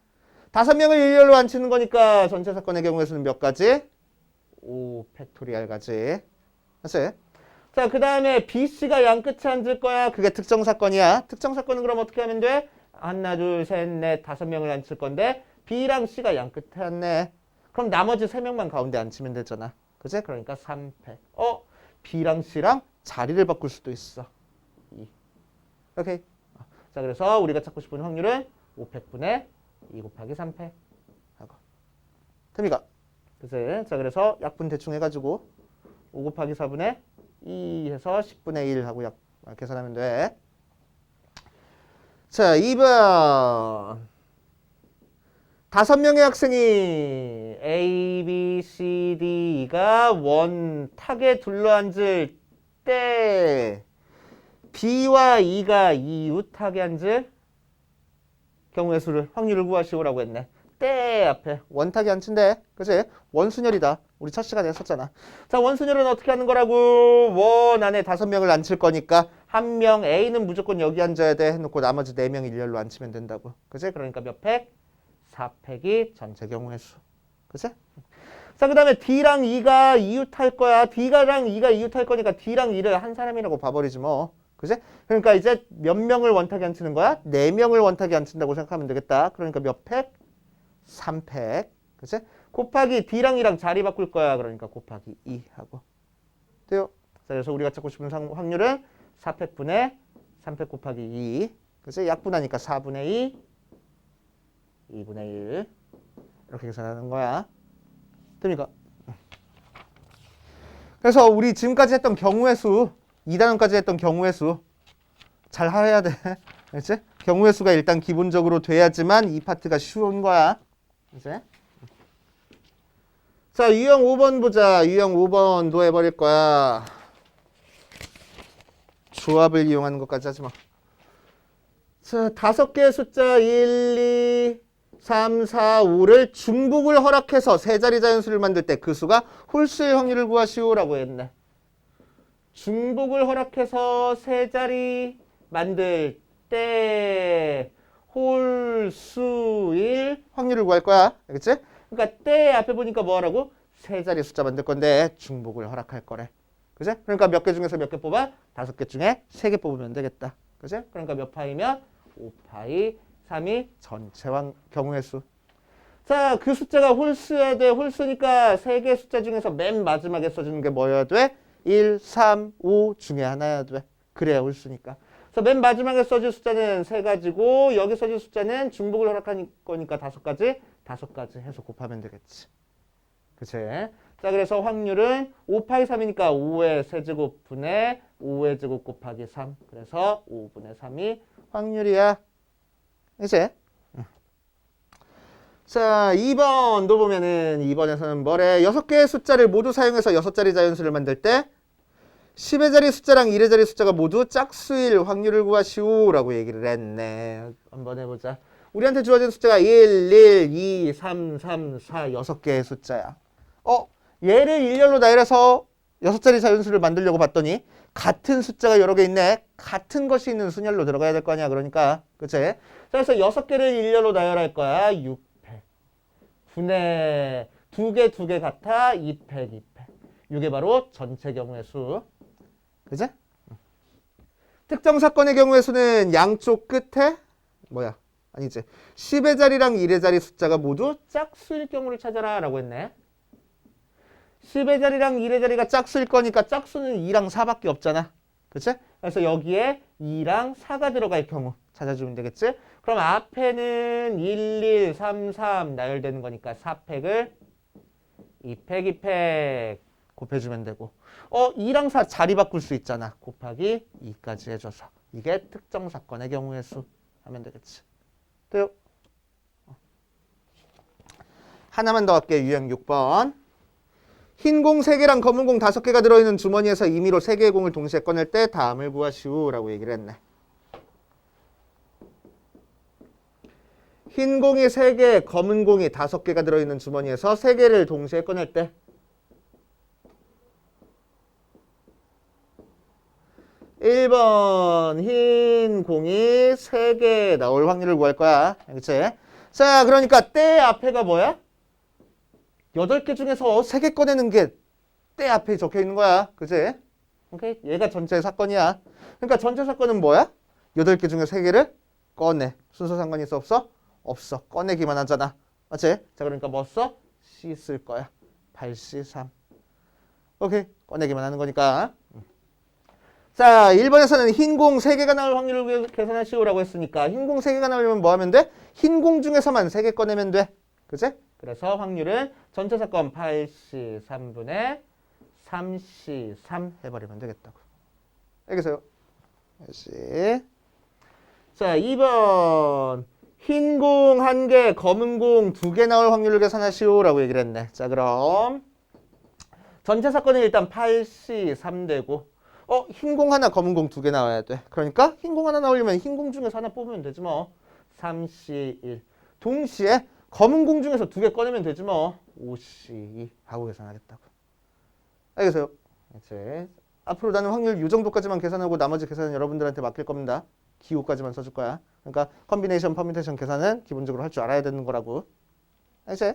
5명을 일렬로 앉히는 거니까 전체 사건의 경우에서는 몇 가지? 5 팩토리얼 가지. 맞지? 자, 그 다음에 B, C가 양 끝에 앉을 거야. 그게 특정 사건이야. 특정 사건은 그럼 어떻게 하면 돼? 하나, 둘, 셋, 넷, 5명을 앉힐 건데 B랑 C가 양 끝에 앉네. 그럼 나머지 3명만 가운데 앉히면 되잖아. 그치? 그러니까 3팩. B랑 C랑 자리를 바꿀 수도 있어. 2. 오케이. 자, 그래서 우리가 찾고 싶은 확률은 5팩분의 2 곱하기 3패 하고 됩니까? 그치? 자, 그래서 약분 대충 해가지고 5 곱하기 4분의 2 해서 10분의 1 하고 계산하면 돼. 자, 2번 5명의 학생이 A, B, C, D가 원탁에 둘러앉을 때 B와 E가 이웃탁에 앉을 경우의 수를 확률을 구하시오라고 했네. 때 앞에 원탁에 앉힌대. 그치? 원순열이다. 우리 첫 시간에 했었잖아. 자, 원순열은 어떻게 하는 거라고? 원 안에 5명을 앉힐 거니까 한 명 A는 무조건 여기 앉아야 돼 해놓고 나머지 4명 일렬로 앉히면 된다고. 그치? 그러니까 몇 팩? 4팩이 전체 경우의 수. 그치? 자, 그 다음에 D랑 E가 이웃할 거야. D랑 E가 이웃할 거니까 D랑 E를 한 사람이라고 봐버리지 뭐. 그치? 그러니까 이제 몇 명을 원탁에 앉히는 거야? 4명을 원탁에 앉힌다고 생각하면 되겠다. 그러니까 몇 팩? 3팩. 그치? 곱하기 D랑 E랑 자리 바꿀 거야. 그러니까 곱하기 2 하고. 돼요? 그래서 우리가 찾고 싶은 확률은 4팩분의 3팩 곱하기 2. 그치? 약분하니까 4분의 2, 2분의 1. 이렇게 계산하는 거야. 됩니까? 그래서 우리 지금까지 했던 경우의 수, 2단원까지 했던 경우의 수 잘 해야 돼. 그치? 경우의 수가 일단 기본적으로 돼야지만 이 파트가 쉬운 거야. 그치? 자, 유형 5번 보자. 유형 5번도 해버릴 거야. 조합을 이용하는 것까지 하지 마. 자, 5개의 숫자 1, 2, 3, 4, 5를 중복을 허락해서 세 자리 자연수를 만들 때 그 수가 홀수의 확률을 구하시오라고 했네. 중복을 허락해서 세 자리 만들 때 홀수일 확률을 구할 거야. 알겠지? 그러니까 때 앞에 보니까 뭐 하라고? 세 자리 숫자 만들 건데 중복을 허락할 거래. 그치? 그러니까 몇 개 중에서 몇 개 뽑아? 5개 중에 3개 뽑으면 되겠다. 그치? 그러니까 몇 파이면 5파이 3이 전체 경우의 수. 자, 그 숫자가 홀수여야 돼. 홀수니까 3개 숫자 중에서 맨 마지막에 써주는 게 뭐여야 돼? 1, 3, 5 중에 하나여야 돼. 그래야 홀수니까. 그래서 맨 마지막에 써줄 숫자는 3가지고 여기 써줄 숫자는 중복을 허락한 거니까 5가지. 5가지 해서 곱하면 되겠지. 그치? 자, 그래서 확률은 5파이 3이니까 5의 세제곱분의 5의 제곱 곱하기 3. 그래서 5분의 3이 확률이야. 이제 자, 2번도 보면은 2번에서는 뭐래? 6개의 숫자를 모두 사용해서 6자리 자연수를 만들 때 10의 자리 숫자랑 1의 자리 숫자가 모두 짝수일 확률을 구하시오 라고 얘기를 했네. 한번 해보자. 우리한테 주어진 숫자가 1, 1, 2, 3, 3, 4, 6개의 숫자야. 얘를 일렬로 나열해서 6자리 자연수를 만들려고 봤더니 같은 숫자가 여러 개 있네. 같은 것이 있는 순열로 들어가야 될 거 아니야. 그러니까. 그치? 그래서 6개를 일렬로 나열할 거야. 6팩. 분의 2개 같아. 2팩, 2팩. 이게 바로 전체 경우의 수. 그치? 특정 사건의 경우의 수는 양쪽 끝에 뭐야? 아니지. 10의 자리랑 1의 자리 숫자가 모두 짝수일 경우를 찾아라 라고 했네. 10의 자리랑 1의 자리가 짝수일 거니까 짝수는 2랑 4밖에 없잖아. 그치? 그래서 여기에 2랑 4가 들어갈 경우 찾아주면 되겠지? 그럼 앞에는 1, 1, 3, 3 나열되는 거니까 4팩을 2팩, 2팩 곱해주면 되고 2랑 4 자리 바꿀 수 있잖아. 곱하기 2까지 해줘서 이게 특정 사건의 경우의 수 하면 되겠지. 돼요? 하나만 더 할게. 유형 6번. 흰 공 3개랑 검은 공 5개가 들어있는 주머니에서 임의로 3개의 공을 동시에 꺼낼 때 다음을 구하시오 라고 얘기를 했네. 흰 공이 3개, 검은 공이 5개가 들어있는 주머니에서 3개를 동시에 꺼낼 때 1번 흰 공이 3개 나올 확률을 구할 거야. 그치? 자, 그러니까 때 앞에가 뭐야? 8개 중에서 3개 꺼내는 게 때 앞에 적혀 있는 거야. 그치? 오케이? 얘가 전체 사건이야. 그러니까 전체 사건은 뭐야? 8개 중에 3개를 꺼내. 순서 상관이 있어? 없어? 없어. 꺼내기만 하잖아. 맞지? 자, 그러니까 뭐 써? C 쓸 거야. 8C3. 오케이? 꺼내기만 하는 거니까. 자, 1번에서는 흰 공 3개가 나올 확률을 계산하시오라고 했으니까 흰 공 3개가 나오려면 뭐 하면 돼? 흰 공 중에서만 3개 꺼내면 돼. 그치? 그래서 확률은 전체 사건 8C3분의 3C3 해버리면 되겠다고. 알겠어요? 다시. 자, 2번 흰 공 1개, 검은 공 2개 나올 확률을 계산하시오라고 얘기를 했네. 자, 그럼 전체 사건은 일단 8시 3되고 흰 공 하나, 검은 공 2개 나와야 돼. 그러니까 흰 공 하나 나오려면 흰 공 중에서 하나 뽑으면 되지 뭐. 3시 1. 동시에 검은 공 중에서 2개 꺼내면 되지 뭐. 5시 2 하고 계산하겠다고. 알겠어요? 이제 앞으로 나는 확률 이 정도까지만 계산하고 나머지 계산은 여러분들한테 맡길 겁니다. 기호까지만 써줄 거야. 그러니까 컨비네이션, 퍼뮤테이션 계산은 기본적으로 할 줄 알아야 되는 거라고. 알겠어요?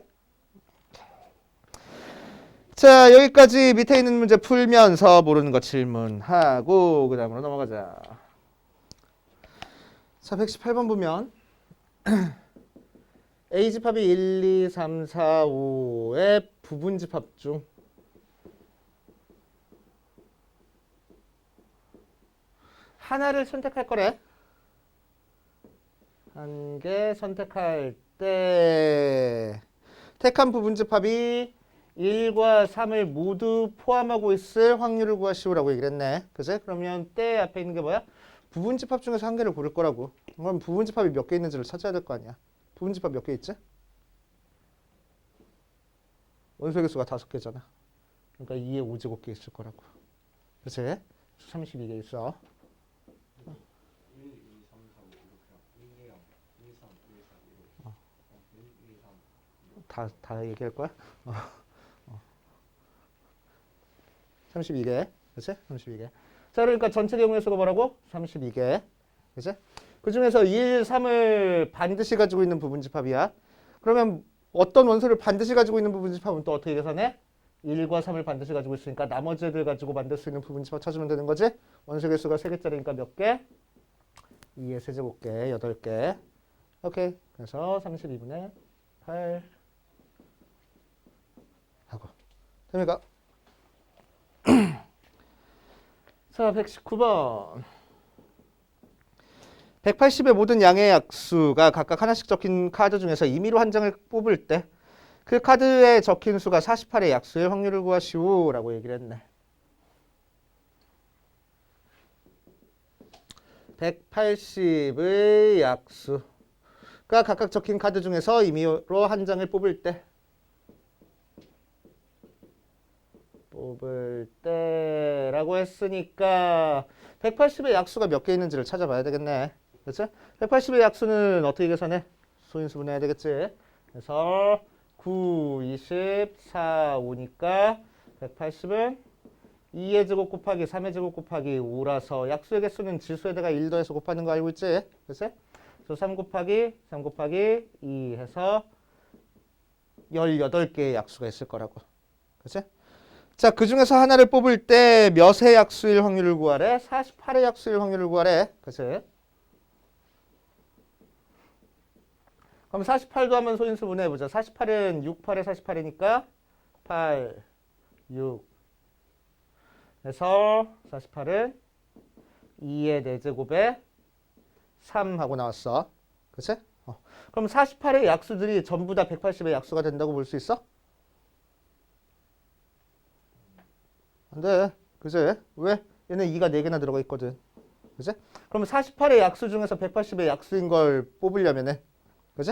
자, 여기까지 밑에 있는 문제 풀면서 모르는 거 질문하고 그 다음으로 넘어가자. 자, 118번 보면 A집합이 1, 2, 3, 4, 5의 부분집합 중 하나를 선택할 거래. 한 개 선택할 때 택한 부분집합이 1과 3을 모두 포함하고 있을 확률을 구하시오라고 얘기를 했네. 그치? 그러면 때 앞에 있는 게 뭐야? 부분집합 중에서 한 개를 고를 거라고. 그럼 부분집합이 몇 개 있는지를 찾아야 될 거 아니야. 부분집합 몇 개 있지? 원소의 개수가 5개잖아. 그러니까 2에 5제곱개 있을 거라고. 그치? 32개 있어. 다 얘기할 거야? 32개. 그치? 32개. 자, 그러니까 전체 경우의 수가 뭐라고? 32개. 그치? 그 중에서 1, 3을 반드시 가지고 있는 부분집합이야. 그러면 어떤 원소를 반드시 가지고 있는 부분집합은 또 어떻게 계산해? 1과 3을 반드시 가지고 있으니까 나머지 애들 가지고 만들 수 있는 부분집합 찾으면 되는 거지? 원소 개수가 3개짜리니까 몇 개? 2의 세제곱개, 8개. 오케이. 그래서 32분의 8 하고. 됩니까? 자, 119번. 180의 모든 양의 약수가 각각 하나씩 적힌 카드 중에서 임의로 한 장을 뽑을 때 그 카드에 적힌 수가 48의 약수의 확률을 구하시오 라고 얘기를 했네. 180의 약수가 각각 적힌 카드 중에서 임의로 한 장을 뽑을 때라고 했으니까 180의 약수가 몇 개 있는지를 찾아봐야 되겠네. 그렇죠? 180의 약수는 어떻게 계산해? 소인수분해야 되겠지. 그래서 9, 20, 4, 5니까 180은 2의 제곱 곱하기 3의 제곱 곱하기 5라서 약수의 개수는 지수에다가 1 더해서 곱하는 거 알고 있지? 그치? 그래서 3 곱하기 2 해서 18개의 약수가 있을 거라고. 그치? 자, 그 중에서 하나를 뽑을 때 몇의 약수일 확률을 구하래? 48의 약수일 확률을 구하래. 그치? 그럼 48도 하면 소인수 분해해보자. 48은 6, 8에 48이니까 8, 6. 그래서 48은 2의 4제곱에 3 하고 나왔어. 그치? 그럼 48의 약수들이 전부 다 180의 약수가 된다고 볼 수 있어? 안 돼. 그치? 왜? 얘는 2가 4개나 들어가 있거든. 그치? 그럼 48의 약수 중에서 180의 약수인 걸 뽑으려면은, 그치?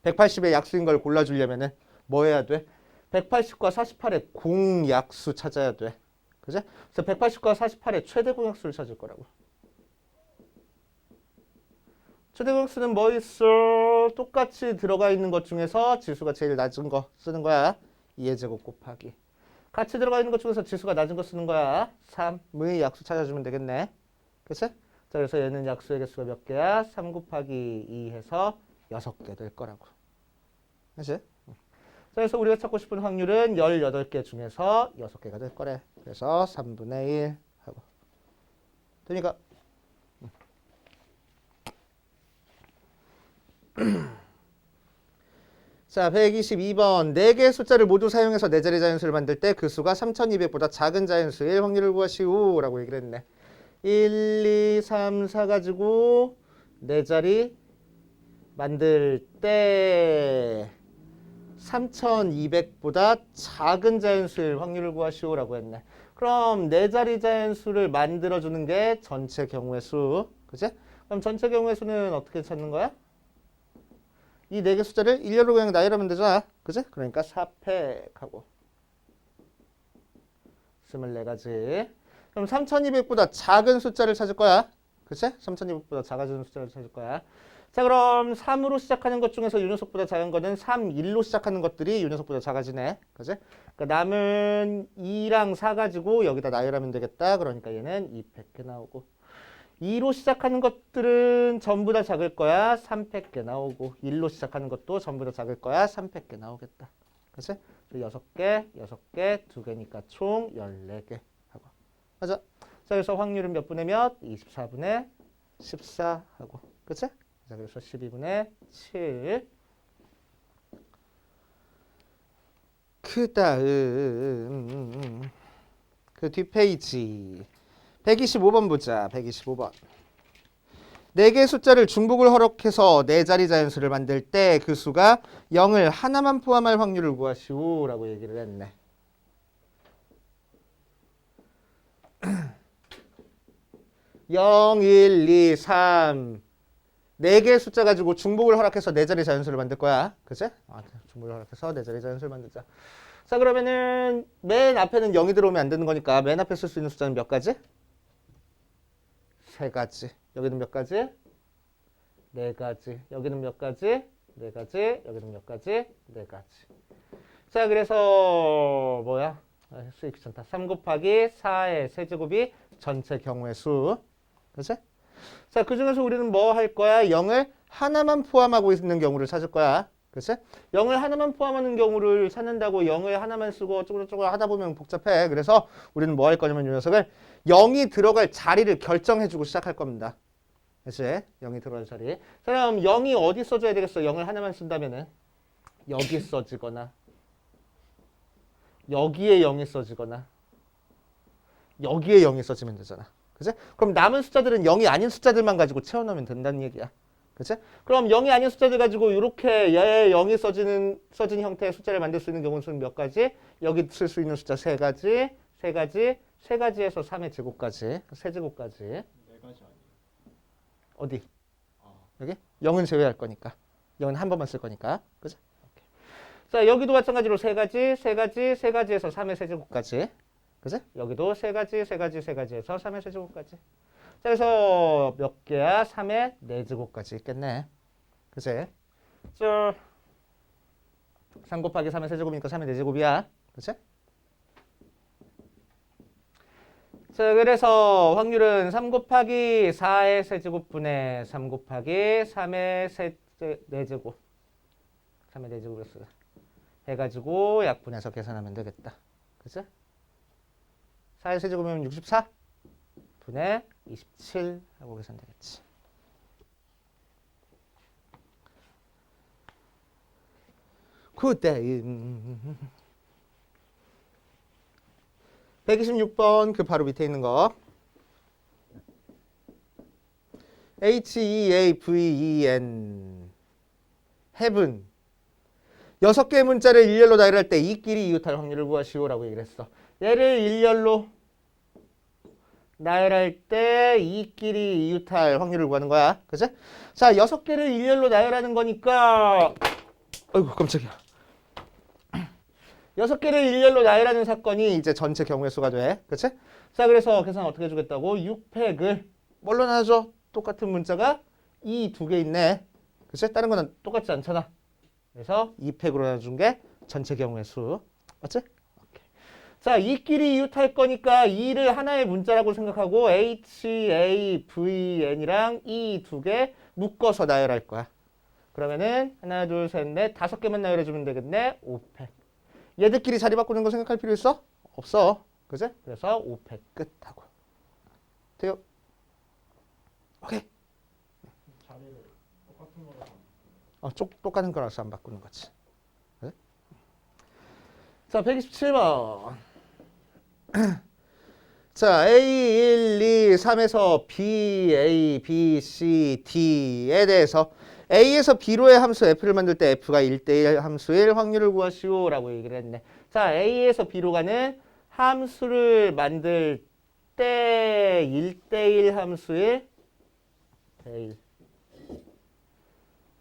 180의 약수인 걸 골라주려면은 뭐 해야 돼? 180과 48의 공약수 찾아야 돼. 그치? 그래서 180과 48의 최대 공약수를 찾을 거라고. 최대 공약수는 뭐 있어? 똑같이 들어가 있는 것 중에서 지수가 제일 낮은 거 쓰는 거야. 2의 제곱 곱하기. 같이 들어가 있는 것 중에서 지수가 낮은 거 쓰는 거야. 3의 약수 찾아주면 되겠네. 그치? 자, 그래서 얘는 약수의 개수가 몇 개야? 3 곱하기 2 해서 6개 될 거라고. 그치? 자, 그래서 우리가 찾고 싶은 확률은 18개 중에서 6개가 될 거래. 그래서 3분의 1 하고. 되니까. 자, 122번. 4개의 숫자를 모두 사용해서 4자리 자연수를 만들 때 그 수가 3200보다 작은 자연수의 확률을 구하시오 라고 얘기를 했네. 1, 2, 3, 4 가지고 4자리 만들 때 3200보다 작은 자연수일 확률을 구하시오 라고 했네. 그럼 4자리 자연수를 만들어주는 게 전체 경우의 수. 그치? 그럼 전체 경우의 수는 어떻게 찾는 거야? 이 네 개 숫자를 일렬로 그냥 나열하면 되잖아. 그지? 그러니까 4팩하고 24가지. 그럼 3200보다 작은 숫자를 찾을 거야. 그치? 3200보다 작아지는 숫자를 찾을 거야. 자, 그럼 3으로 시작하는 것 중에서 요 녀석보다 작은 거는 3, 1로 시작하는 것들이 요 녀석보다 작아지네. 그치? 그러니까 남은 2랑 4 가지고 여기다 나열하면 되겠다. 그러니까 얘는 200개 나오고. 2로 시작하는 것들은 전부 다 작을 거야. 300개 나오고. 1로 시작하는 것도 전부 다 작을 거야. 300개 나오겠다. 그치? 6개, 6개, 2개니까 총 14개 하고. 맞아. 자, 그래서 확률은 몇 분의 몇? 24분의 14 하고. 그치? 자, 그래서 12분의 7. 그 다음 그 뒷페이지 125번 보자. 125번. 4개의 숫자를 중복을 허락해서 4자리 자연수를 만들 때 그 수가 0을 하나만 포함할 확률을 구하시오 라고 얘기를 했네. (0, 1, 2, 3) 4개의 숫자 가지고 중복을 허락해서 4자리 자연수를 만들 거야. 그치? 중복을 허락해서 4자리 자연수를 만들자. 자, 그러면은 맨 앞에는 0이 들어오면 안 되는 거니까 맨 앞에 쓸 수 있는 숫자는 몇 가지? 3가지. 여기는 몇 가지? 4가지. 여기는 몇 가지? 4가지. 여기는 몇 가지? 4가지. 자, 그래서 뭐야? 수이 귀찮다. 3 곱하기 4의 세제곱이 전체 경우의 수. 그치? 자, 그 중에서 우리는 뭐 할 거야? 0을 하나만 포함하고 있는 경우를 찾을 거야. 그치? 0을 하나만 포함하는 경우를 찾는다고 0을 하나만 쓰고 어쩌고저쩌고 하다 보면 복잡해. 그래서 우리는 뭐 할 거냐면 이 녀석을 0이 들어갈 자리를 결정해주고 시작할 겁니다. 그치? 0이 들어갈 자리. 자, 그럼 0이 어디 써줘야 되겠어? 0을 하나만 쓴다면은 여기 써지거나 여기에 0이 써지거나 여기에 0이 써지면 되잖아. 그치? 그럼 남은 숫자들은 0이 아닌 숫자들만 가지고 채워넣으면 된다는 얘기야. 그치? 그럼 0이 아닌 숫자들 가지고 이렇게 얘 0이 써진 형태의 숫자를 만들 수 있는 경우는 몇 가지? 여기 쓸 수 있는 숫자 3가지, 3가지, 3가지에서 3의 제곱까지, 세제곱까지. 4가지 아니에요? 어디? 여기? 0은 제외할 거니까. 0은 한 번만 쓸 거니까. 그치? 오케이. 자, 여기도 마찬가지로 3가지, 3가지, 3가지에서 3의 세제곱까지. 그치? 여기도 3가지, 3가지, 3가지에서 3의 세제곱까지. 자, 그래서 몇 개야? 3의 4제곱까지 있겠네. 그치? 3 곱하기 3의 세제곱이니까 3의 4제곱이야. 그치? 자, 그래서 확률은 3 곱하기 4의 세제곱분의 3 곱하기 3의 4제곱. 3의 4제곱이었어. 해가지고 약분해서 계산하면 되겠다. 그치? 4의 세제곱이면 64 분의 27 하고 계산되겠지. 그 다음 126번 그 바로 밑에 있는 거 HEAVEN heaven 6개의 문자를 일렬로 나열할 때 이끼리 이웃할 확률을 구하시오 라고 얘기를 했어. 얘를 일렬로 나열할 때 이끼리 이웃할 확률을 구하는 거야. 그치? 자, 6개를 일렬로 나열하는 거니까 아이고 깜짝이야. 6개를 일렬로 나열하는 사건이 이제 전체 경우의 수가 돼. 그치? 자, 그래서 계산 어떻게 해주겠다고? 6팩을 뭘로 나눠줘? 똑같은 문자가 이 2개 있네. 그치? 다른 거는 똑같지 않잖아. 그래서 2팩으로 나눠준 게 전체 경우의 수. 맞지? 오케이. 자, 이끼리 이웃할 거니까 2를 하나의 문자라고 생각하고 HAVN이랑 이 2개 묶어서 나열할 거야. 그러면은 하나, 둘, 셋, 넷, 5개만 나열해주면 되겠네. 5팩. 얘들끼리 자리 바꾸는 거 생각할 필요 있어? 없어. 그지? 그래서 5팩 끝하고. 돼요? 오케이. 자리를 똑같은 거로 똑같은 거라서 안 바꾸는 거지. 그래? 자, 127번. 자, A, 1, 2, 3에서 B, A, B, C, D에 대해서 A에서 B로의 함수 F를 만들 때 F가 1대1 함수일 확률을 구하시오 라고 얘기를 했네. 자, A에서 B로 가는 함수를 만들 때 1대1 함수일 A.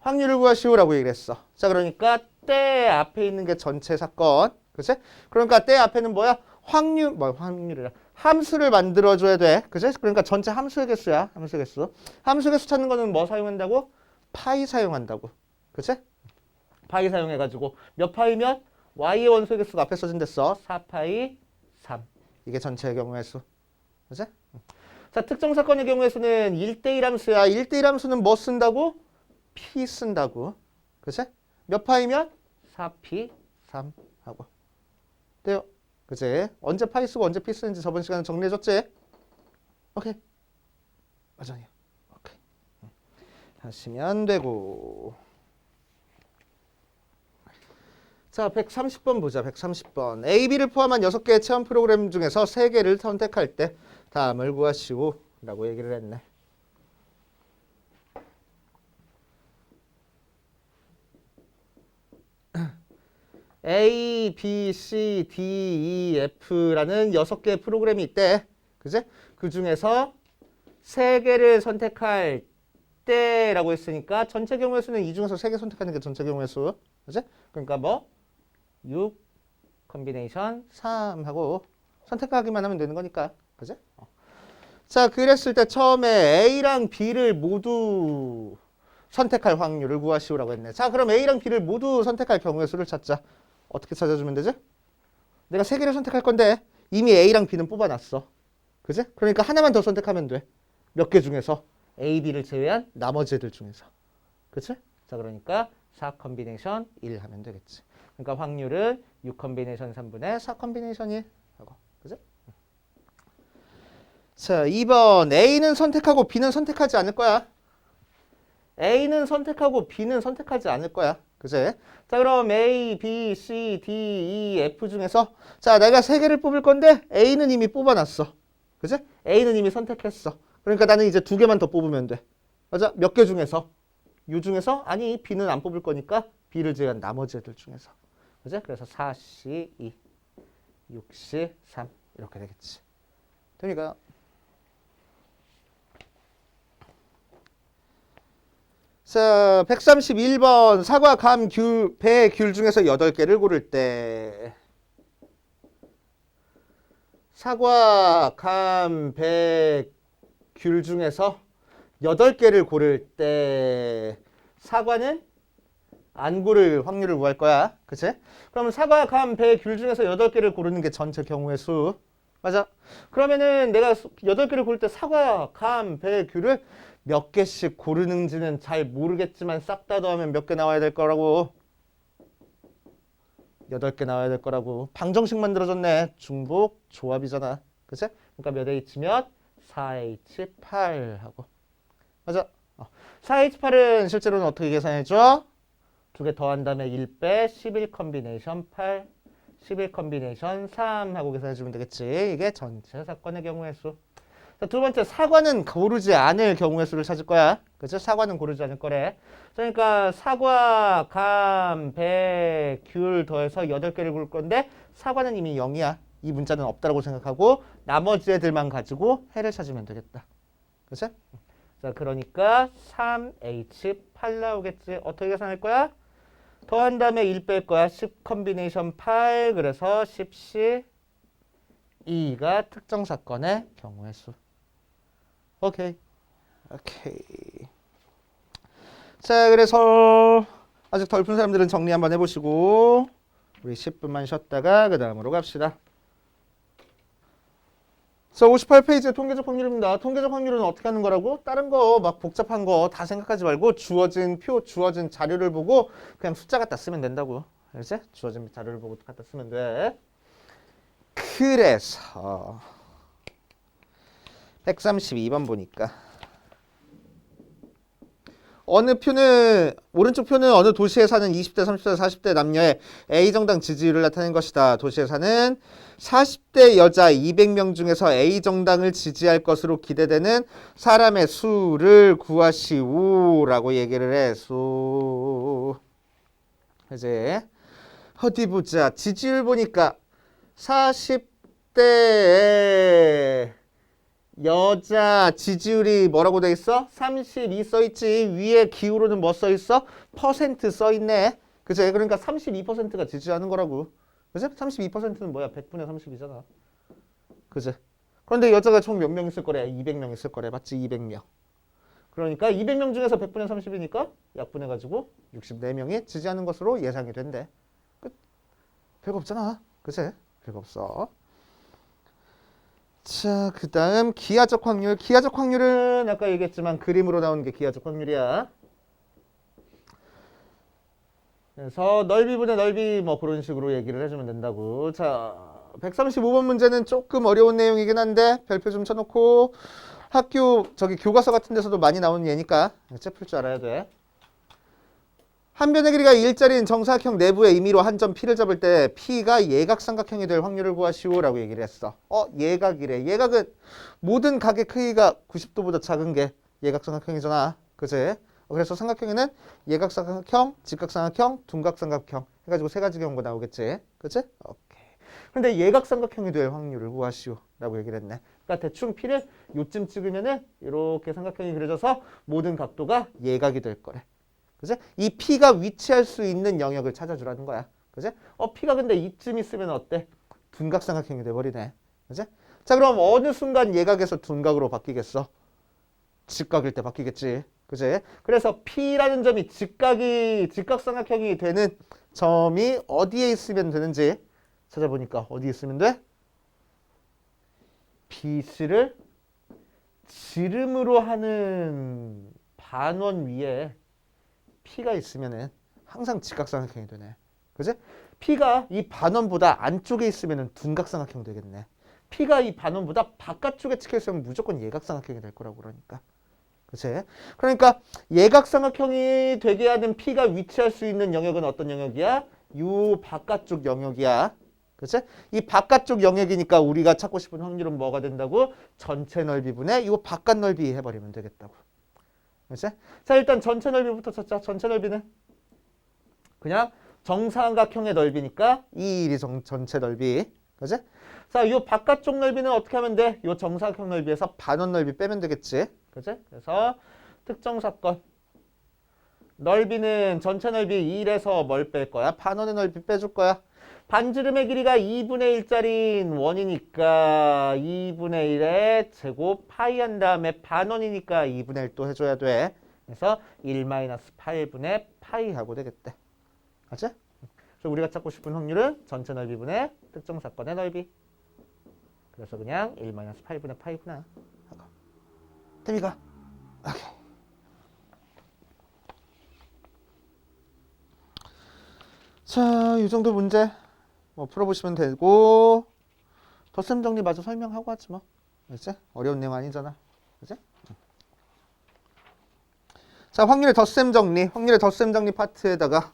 확률을 구하시오라고 얘기를 했어. 자, 그러니까 때 앞에 있는 게 전체 사건. 그치? 그러니까 때 앞에는 뭐야? 확률이라. 함수를 만들어줘야 돼. 그치? 그러니까 전체 함수의 개수야. 함수의 개수. 함수의 개수 찾는 거는 뭐 사용한다고? 파이 사용한다고. 그치? 파이 사용해가지고 몇 파이면 y의 원소의 개수가 앞에 써진댔어. 4파이 3. 이게 전체의 경우의 수. 그치? 자, 특정 사건의 경우의 수는 1대1 함수야. 1대1 함수는 뭐 쓴다고? P 쓴다고. 그치? 몇 파이면? 4P 3 하고. 돼요. 그치? 언제 파이 쓰고 언제 P 쓰는지 저번 시간에 정리해줬지? 오케이. 맞아요. 오케이. 하시면 되고. 자, 130번 보자. 130번. A, B를 포함한 6개의 체험 프로그램 중에서 3개를 선택할 때 다음을 구하시오 라고 얘기를 했네. A, B, C, D, E, F라는 6개의 프로그램이 있대. 그지? 그 중에서 3개를 선택할 때라고 했으니까 전체 경우의 수는 이 중에서 3개 선택하는 게 전체 경우의 수. 그지? 그러니까 뭐 6 컨비네이션 3 하고 선택하기만 하면 되는 거니까. 그지? 자, 그랬을 때 처음에 A랑 B를 모두 선택할 확률을 구하시오라고 했네. 자, 그럼 A랑 B를 모두 선택할 경우의 수를 찾자. 어떻게 찾아주면 되지? 내가 3개를 선택할 건데 이미 A랑 B는 뽑아놨어. 그지? 그러니까 하나만 더 선택하면 돼. 몇 개 중에서? A, B를 제외한 나머지 애들 중에서. 그치? 자, 그러니까 4 컨비네이션 1 하면 되겠지. 그러니까 확률은 6 컨비네이션 3분의 4 컨비네이션 1 하고. 그지? 자, 2번. A는 선택하고 B는 선택하지 않을 거야. A는 선택하고 B는 선택하지 않을 거야. 그치? 자, 그럼 A, B, C, D, E, F 중에서 자, 내가 3개를 뽑을 건데 A는 이미 뽑아놨어. 그치? A는 이미 선택했어. 그러니까 나는 이제 2개만 더 뽑으면 돼. 맞아? 몇 개 중에서? 요 중에서? 아니, B는 안 뽑을 거니까 B를 제외한 나머지 애들 중에서. 그치? 그래서 4C, 2, 6C, 3 이렇게 되겠지. 되니까 자, 131번 사과, 감, 귤, 배, 귤 중에서 8개를 고를 때 사과, 감, 배, 귤 중에서 8개를 고를 때 사과는 안 고를 확률을 구할 거야. 그치? 그러면 사과, 감, 배, 귤 중에서 8개를 고르는 게 전체 경우의 수. 맞아? 그러면은 내가 8개를 고를 때 사과, 감, 배, 귤을 몇 개씩 고르는지는 잘 모르겠지만 싹 다 더하면 몇 개 나와야 될 거라고. 8개 나와야 될 거라고. 방정식 만들어줬네. 중복 조합이잖아. 그치? 그러니까 몇 H면 4H8 하고. 맞아? 4H8은 실제로는 어떻게 계산해줘? 2개 더한 다음에 1 빼 11 컨비네이션 8 11 컨비네이션 3 하고 계산해주면 되겠지. 이게 전체 사건의 경우의 수. 자, 두 번째, 사과는 고르지 않을 경우의 수를 찾을 거야. 그치? 사과는 고르지 않을 거래. 그러니까 사과, 감, 배, 귤 더해서 8개를 고를 건데 사과는 이미 0이야. 이 문자는 없다라고 생각하고 나머지 애들만 가지고 해를 찾으면 되겠다. 그치? 자, 그러니까 3H8 나오겠지. 어떻게 계산할 거야? 더한 다음에 1 뺄 거야. 10 컨비네이션 8. 그래서 10C 2가 특정 사건의 경우의 수. 오케이. 오케이. 자, 그래서 아직 덜 푼 사람들은 정리 한번 해보시고 우리 10분만 쉬었다가 그 다음으로 갑시다. 자, 58페이지의 통계적 확률입니다. 통계적 확률은 어떻게 하는 거라고? 다른 거 막 복잡한 거 다 생각하지 말고 주어진 표, 주어진 자료를 보고 그냥 숫자 갖다 쓰면 된다고. 알지? 주어진 자료를 보고 갖다 쓰면 돼. 그래서 132번 보니까 어느 표는 오른쪽 표는 어느 도시에 사는 20대, 30대, 40대 남녀의 A정당 지지율을 나타낸 것이다. 도시에 사는 40대 여자 200명 중에서 A정당을 지지할 것으로 기대되는 사람의 수를 구하시오라고 얘기를 해. 수. 이제 어디 보자. 지지율 보니까 40대에 여자 지지율이 뭐라고 돼 있어? 32 써 있지. 위에 기호로는 뭐 써 있어? 퍼센트 써 있네. 그치? 그러니까 32%가 지지하는 거라고. 그치? 32%는 뭐야? 100분의 30이잖아. 그치? 그런데 여자가 총 몇 명 있을 거래? 200명 있을 거래. 맞지? 200명. 그러니까 200명 중에서 100분의 30이니까 약분해가지고 64명이 지지하는 것으로 예상이 된대. 끝. 별거 없잖아. 그치? 별거 없어. 자, 그 다음 기하적 확률. 기하적 확률은 아까 얘기했지만 그림으로 나오는 게 기하적 확률이야. 그래서 넓이분의 넓이 뭐 그런 식으로 얘기를 해주면 된다고. 자, 135번 문제는 조금 어려운 내용이긴 한데 별표 좀 쳐놓고 학교 저기 교과서 같은 데서도 많이 나오는 얘니까 풀 줄 알아야 돼. 한 변의 길이가 1짜리인 정사각형 내부의 임의로 한 점 P를 잡을 때 P가 예각삼각형이 될 확률을 구하시오 라고 얘기를 했어. 예각이래. 예각은 모든 각의 크기가 90도보다 작은 게 예각삼각형이잖아. 그치? 그래서 삼각형에는 예각삼각형, 직각삼각형, 둔각삼각형 해가지고 세 가지 경우가 나오겠지. 그치? 오케이. 근데 예각삼각형이 될 확률을 구하시오 라고 얘기를 했네. 그러니까 대충 P를 요쯤 찍으면은 이렇게 삼각형이 그려져서 모든 각도가 예각이 될 거래. 그치? 이 P가 위치할 수 있는 영역을 찾아주라는 거야. 그치? P가 근데 이쯤 있으면 어때? 둔각삼각형이 돼버리네. 그치? 자, 그럼 어느 순간 예각에서 둔각으로 바뀌겠어? 직각일 때 바뀌겠지. 그치? 그래서 P라는 점이 직각삼각형이 되는 점이 어디에 있으면 되는지 찾아보니까 어디 있으면 돼? BC를 지름으로 하는 반원 위에 P가 있으면은 항상 직각삼각형이 되네. 그지? P가 이 반원보다 안쪽에 있으면은 둔각삼각형 되겠네. P가 이 반원보다 바깥쪽에 찍혀 있으면 무조건 예각삼각형이 될 거라고 그러니까. 그치? 그러니까 예각삼각형이 되게 하는 P가 위치할 수 있는 영역은 어떤 영역이야? 요 바깥쪽 영역이야. 그치? 이 바깥쪽 영역이니까 우리가 찾고 싶은 확률은 뭐가 된다고? 전체 넓이분의 요 바깥 넓이 해버리면 되겠다고. 그치? 자, 일단 전체 넓이부터 찾자. 전체 넓이는 그냥 정사각형의 넓이니까 이 일이 전체 넓이. 그치? 자, 요 바깥쪽 넓이는 어떻게 하면 돼? 요 정사각형 넓이에서 반원 넓이 빼면 되겠지. 그치? 그래서 특정 사건 넓이는 전체 넓이 1에서 뭘 뺄 거야? 반원의 넓이 빼줄 거야. 반지름의 길이가 2분의 1짜리인 원이니까 2분의 1의 제곱 파이 한 다음에 반원이니까 2분의 1 또 해줘야 돼. 그래서 1-8분의 파이 하고 되겠대. 맞지? 그래서 우리가 찾고 싶은 확률은 전체 넓이분의 특정 사건의 넓이. 그래서 그냥 1-8분의 파이구나. 됩니까? 오케이. 자, 이 정도 문제 뭐 풀어보시면 되고 덧셈 정리 마저 설명하고 하지 뭐. 알지? 어려운 내용 아니잖아. 그치? 자, 확률의 덧셈 정리. 확률의 덧셈 정리 파트에다가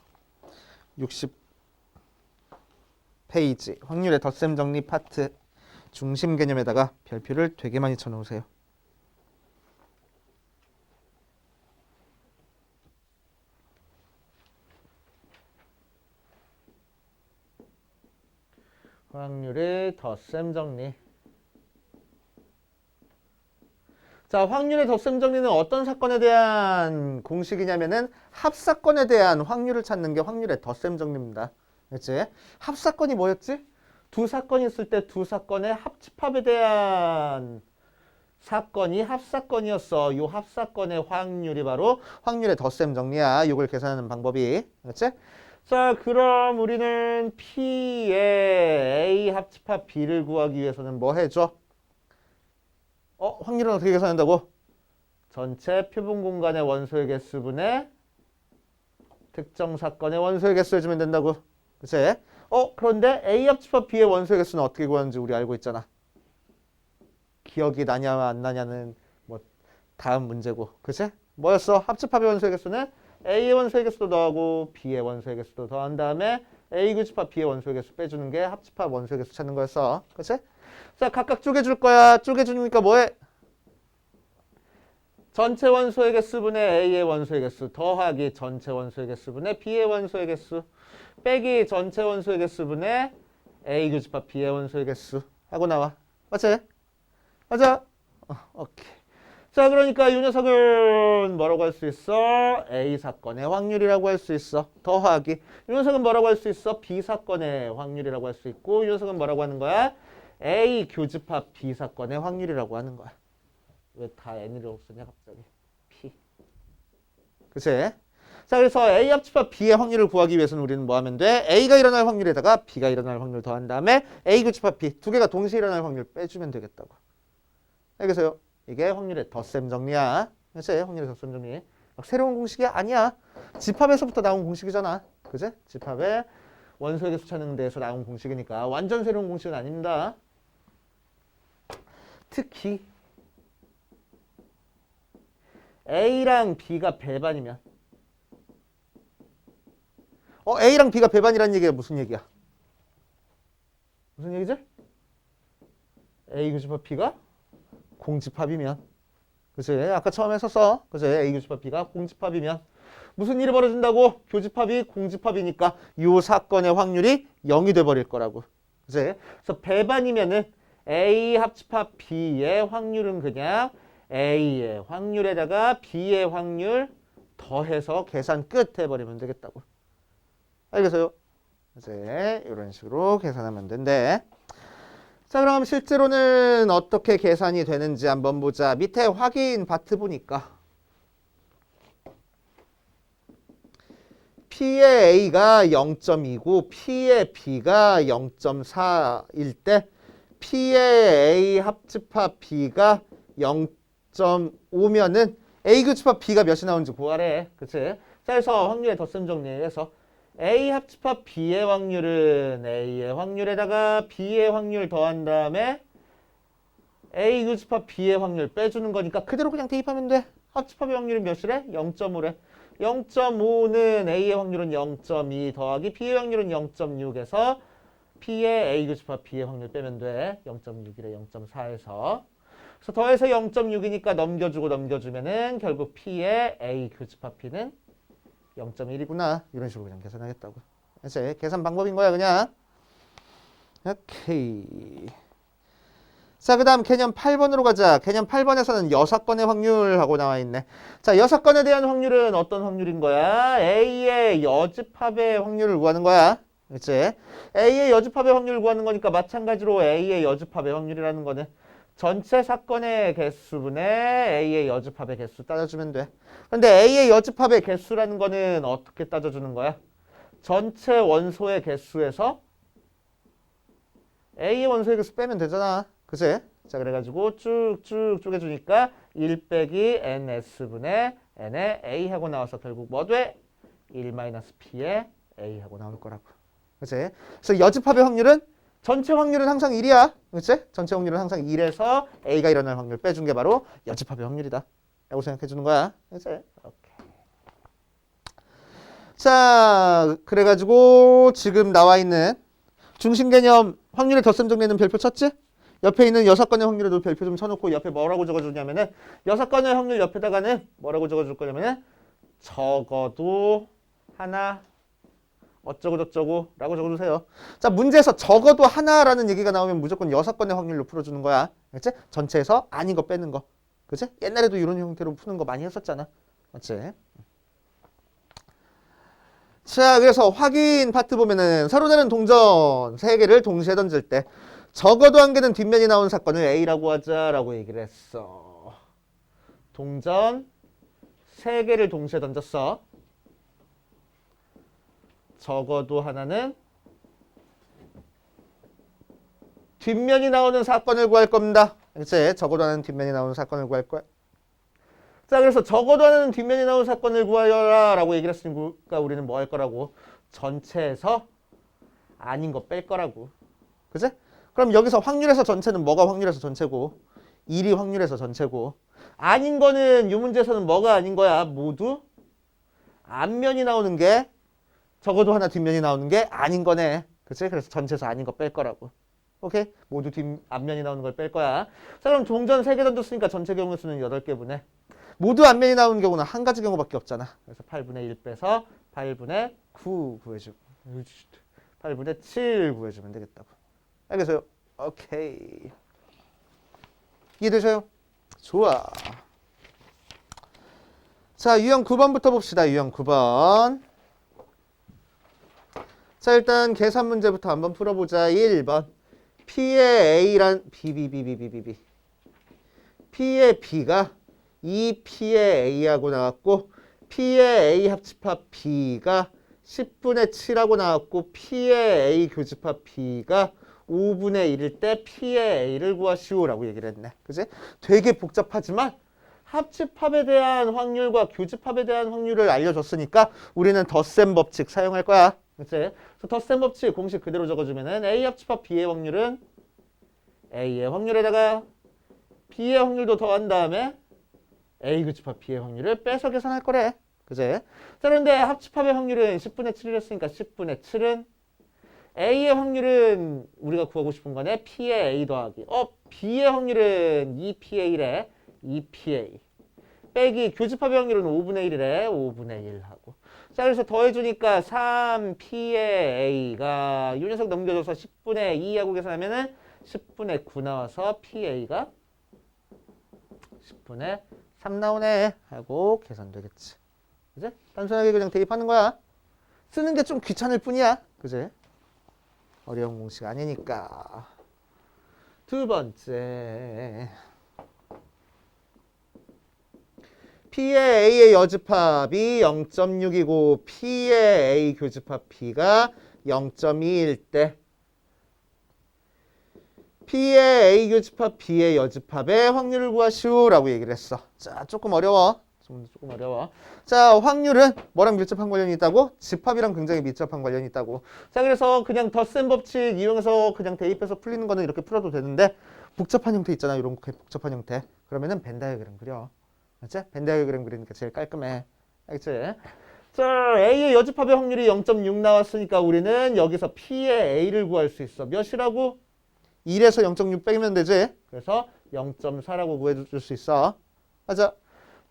60페이지 확률의 덧셈 정리 파트 중심 개념에다가 별표를 되게 많이 쳐놓으세요. 확률의 덧셈 정리. 자, 확률의 덧셈 정리는 어떤 사건에 대한 공식이냐면은 합사건에 대한 확률을 찾는 게 확률의 덧셈 정리입니다. 그렇지? 합사건이 뭐였지? 두 사건이 있을 때 두 사건의 합집합에 대한 사건이 합사건이었어. 요 합사건의 확률이 바로 확률의 덧셈 정리야. 이걸 계산하는 방법이. 그렇지? 자, 그럼 우리는 P의 A 합집합 B를 구하기 위해서는 뭐 해줘? 확률은 어떻게 계산한다고? 전체 표본 공간의 원소의 개수분의 특정 사건의 원소의 개수 해주면 된다고. 그치? 그런데 A 합집합 B의 원소의 개수는 어떻게 구하는지 우리 알고 있잖아. 기억이 나냐 안 나냐는 뭐 다음 문제고. 그치? 뭐였어? 합집합의 원소의 개수는 A의 원소의 개수도 더하고 B의 원소의 개수도 더한 다음에 A 교집합 B의 원소의 개수 빼주는 게 합집합 원소의 개수 찾는 거였어. 그치? 자, 각각 쪼개줄 거야. 쪼개주니까 뭐해? 전체 원소의 개수분의 A의 원소의 개수 더하기 전체 원소의 개수분의 B의 원소의 개수 빼기 전체 원소의 개수분의 A 교집합 B의 원소의 개수 하고 나와. 맞지? 맞아? 오케이. 자, 그러니까 이 녀석은 뭐라고 할 수 있어? A 사건의 확률이라고 할 수 있어. 더하기. 이 녀석은 뭐라고 할 수 있어? B 사건의 확률이라고 할 수 있고, 이 녀석은 뭐라고 하는 거야? A 교집합 B 사건의 확률이라고 하는 거야. 왜 다 N이라고 쓰냐 갑자기? P. 그치? 자, 그래서 A 합집합 B의 확률을 구하기 위해서는 우리는 뭐 하면 돼? A가 일어날 확률에다가 B가 일어날 확률 더한 다음에 A 교집합 B 두 개가 동시에 일어날 확률 빼주면 되겠다고. 알겠어요? 이게 확률의 덧셈 정리야. 그치? 확률의 덧셈 정리. 막 새로운 공식이 아니야. 집합에서부터 나온 공식이잖아. 그치? 집합의 원소의 개수 찾는 데에서 나온 공식이니까 완전 새로운 공식은 아닙니다. 특히 A랑 B가 배반이면 A랑 B가 배반이라는 얘기가 무슨 얘기야? 무슨 얘기지? A 교집합 B가 공집합이면 그치? 아까 처음에 썼어. 그치? A 교집합 B가 공집합이면 무슨 일이 벌어진다고? 교집합이 공집합이니까 이 사건의 확률이 0이 돼버릴 거라고. 그치? 그래서 배반이면은 A 합집합 B의 확률은 그냥 A의 확률에다가 B의 확률 더해서 계산 끝 해버리면 되겠다고. 알겠어요? 이제 이런 식으로 계산하면 된대. 자, 그럼 실제로는 어떻게 계산이 되는지 한번 보자. 밑에 확인 바트 보니까 P의 A가 0.2고 P의 B가 0.4일 때 P의 A 합집합 B가 0.5면은 A 교집합 B가 몇이 나오는지 구하래. 그치? 자, 그래서 확률의 덧셈 정리해서 A 합집합 B의 확률은 A의 확률에다가 B의 확률 더한 다음에 A 교집합 B의 확률 빼주는 거니까 그대로 그냥 대입하면 돼. 합집합의 확률은 몇이래? 0.5래. 0.5는 A의 확률은 0.2 더하기 B의 확률은 0.6에서 P의 A 교집합 B의 확률 빼면 돼. 0.6이래 0.4에서. 그래서 더해서 0.6이니까 넘겨주고 넘겨주면은 결국 P의 A 교집합 B는 0.1이구나. 이런 식으로 그냥 계산하겠다고. 이제 계산 방법인 거야 그냥. 오케이. 자, 그 다음 개념 8번으로 가자. 개념 8번에서는 6건의 확률하고 나와 있네. 자, 6건에 대한 확률은 어떤 확률인 거야? A의 여집합의 확률을 구하는 거야. 그치? A의 여집합의 확률을 구하는 거니까 마찬가지로 A의 여집합의 확률이라는 거는 전체 사건의 개수분의 A의 여집합의 개수 따져주면 돼. 근데 A의 여집합의 개수라는 거는 어떻게 따져주는 거야? 전체 원소의 개수에서 A의 원소의 개수 빼면 되잖아. 그치? 자, 그래가지고 쭉쭉 쪼개주니까 1 빼기 NS분의 N의 A하고 나와서 결국 뭐 돼? 1-P의 A하고 나올 거라고. 그치? 그래서 여집합의 확률은 전체 확률은 항상 1이야. 그치? 전체 확률은 항상 1에서 A가 일어날 확률 빼준 게 바로 여집합의 확률이다. 라고 생각해 주는 거야. 그치? 오케이. 자, 그래가지고 지금 나와 있는 중심 개념 확률의 덧셈 정리는 별표 쳤지? 옆에 있는 6건의 확률에도 별표 좀 쳐놓고 옆에 뭐라고 적어주냐면은 6건의 확률 옆에다가는 뭐라고 적어줄 거냐면은 적어도 하나 어쩌고 저쩌고 라고 적어주세요. 자, 문제에서 적어도 하나라는 얘기가 나오면 무조건 6건의 확률로 풀어주는 거야. 그치? 전체에서 아닌 거 빼는 거. 그치? 옛날에도 이런 형태로 푸는 거 많이 했었잖아. 맞지? 자, 그래서 확인 파트 보면은 서로 다른 동전 3개를 동시에 던질 때 적어도 한 개는 뒷면이 나온 사건을 A라고 하자라고 얘기를 했어. 동전 3개를 동시에 던졌어. 적어도 하나는 뒷면이 나오는 사건을 구할 겁니다. 이제 적어도 하나는 뒷면이 나오는 사건을 구할 거야. 자, 그래서 적어도 하나는 뒷면이 나오는 사건을 구하여라 라고 얘기를 했으니까 우리는 뭐 할 거라고? 전체에서 아닌 거 뺄 거라고. 그치? 그럼 여기서 확률에서 전체는 뭐가 확률에서 전체고 1이 확률에서 전체고 아닌 거는 이 문제에서는 뭐가 아닌 거야? 모두 앞면이 나오는 게 적어도 하나 뒷면이 나오는 게 아닌 거네. 그치? 그래서 전체에서 아닌 거 뺄 거라고. 오케이? 모두 앞면이 나오는 걸 뺄 거야. 자, 그럼 동전 3개 던졌으니까 전체 경우 수는 8개분의 모두 앞면이 나오는 경우는 한 가지 경우밖에 없잖아. 그래서 8분의 1 빼서 8분의 9 구해주고 8분의 7 구해주면 되겠다고. 알겠어요? 오케이. 이해되셔요? 좋아. 자, 유형 9번부터 봅시다. 유형 9번. 자, 일단 계산 문제부터 한번 풀어보자. 1번. P의 A란 P의 B가 2P의 A하고 나왔고 P의 A 합집합 B가 10분의 7하고 나왔고 P의 A 교집합 B가 5분의 1일 때 P의 A를 구하시오라고 얘기를 했네. 그지? 되게 복잡하지만 합집합에 대한 확률과 교집합에 대한 확률을 알려줬으니까 우리는 덧셈 법칙 사용할 거야. 그치? 그래서 덧셈 법칙 공식 그대로 적어주면은 A 합집합 B의 확률은 A의 확률에다가 B의 확률도 더한 다음에 A 교집합 B의 확률을 빼서 계산할 거래. 그치? 자, 그런데 합집합의 확률은 10분의 7을 했으니까 10분의 7은 A의 확률은 우리가 구하고 싶은 거네. P의 A 더하기. B의 확률은 2PA래. 2PA. 빼기 교집합의 확률은 5분의 1이래. 5분의 1 하고. 자, 그래서 더해주니까 3P의 A가 이 녀석 넘겨줘서 10분의 2 하고 계산하면은 10분의 9 나와서 PA가 10분의 3 나오네 하고 계산되겠지. 그지? 단순하게 그냥 대입하는 거야. 쓰는 게 좀 귀찮을 뿐이야. 그지? 어려운 공식 아니니까. 두 번째. P의 A의 여집합이 0.6이고 P의 A 교집합 B가 0.2일 때 P의 A 교집합 B의 여집합의 확률을 구하시오라고 얘기를 했어. 자, 조금 어려워. 조금 어려워. 자, 확률은 뭐랑 밀접한 관련이 있다고? 집합이랑 굉장히 밀접한 관련이 있다고. 자, 그래서 그냥 덧셈 법칙 이용해서 그냥 대입해서 풀리는 거는 이렇게 풀어도 되는데 복잡한 형태 있잖아. 이런 복잡한 형태. 그러면은 벤 다이어그램 그려. 맞지? 벤 다이어그램 그리니까 제일 깔끔해. 알겠지? 자, A의 여집합의 확률이 0.6 나왔으니까 우리는 여기서 P의 A를 구할 수 있어. 몇이라고? 1에서 0.6 빼면 되지? 그래서 0.4라고 구해줄 수 있어. 맞아.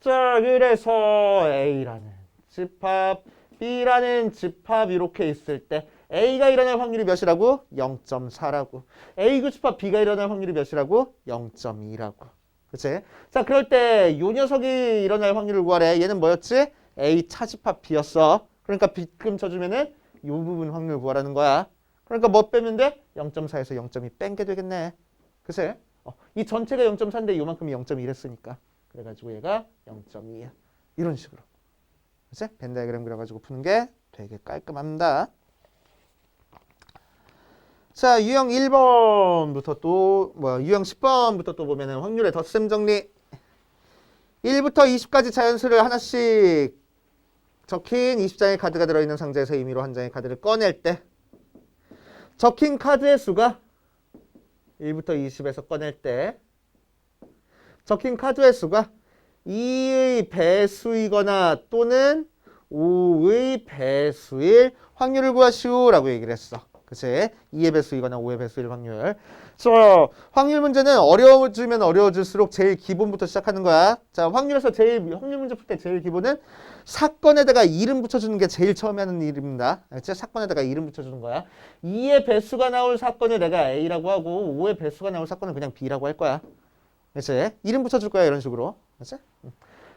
자, 그래서 A라는 집합, B라는 집합 이렇게 있을 때 A가 일어날 확률이 몇이라고? 0.4라고. A 교집합 B가 일어날 확률이 몇이라고? 0.2라고. 그치? 자, 그럴 때 이 녀석이 일어날 확률을 구하래. 얘는 뭐였지? A 차집합 B였어. 그러니까 B끔 쳐주면은 이 부분 확률 구하라는 거야. 그러니까 뭐 빼면 돼? 0.4에서 0.2 뺀 게 되겠네. 그치? 이 전체가 0.4인데 요만큼이 0.1 했으니까. 그래가지고 얘가 0.2야. 이런 식으로. 그치? 벤 다이어그램 그려가지고 푸는 게 되게 깔끔합니다. 자, 유형 1번부터 또, 유형 10번부터 또 보면은 확률의 덧셈 정리. 1부터 20까지 자연수를 하나씩 적힌 20장의 카드가 들어있는 상자에서 임의로 한 장의 카드를 꺼낼 때 적힌 카드의 수가 1부터 20에서 꺼낼 때 적힌 카드의 수가 2의 배수이거나 또는 5의 배수일 확률을 구하시오라고 얘기를 했어. 그치? 2의 배수이거나 5의 배수일 확률. 자, 확률 문제는 어려워지면 어려워질수록 제일 기본부터 시작하는 거야. 자, 확률에서 확률 문제 풀 때 제일 기본은 사건에다가 이름 붙여주는 게 제일 처음에 하는 일입니다. 알겠지? 사건에다가 이름 붙여주는 거야. 2의 배수가 나올 사건을 내가 A라고 하고 5의 배수가 나올 사건은 그냥 B라고 할 거야. 그치? 이름 붙여줄 거야. 이런 식으로. 그치?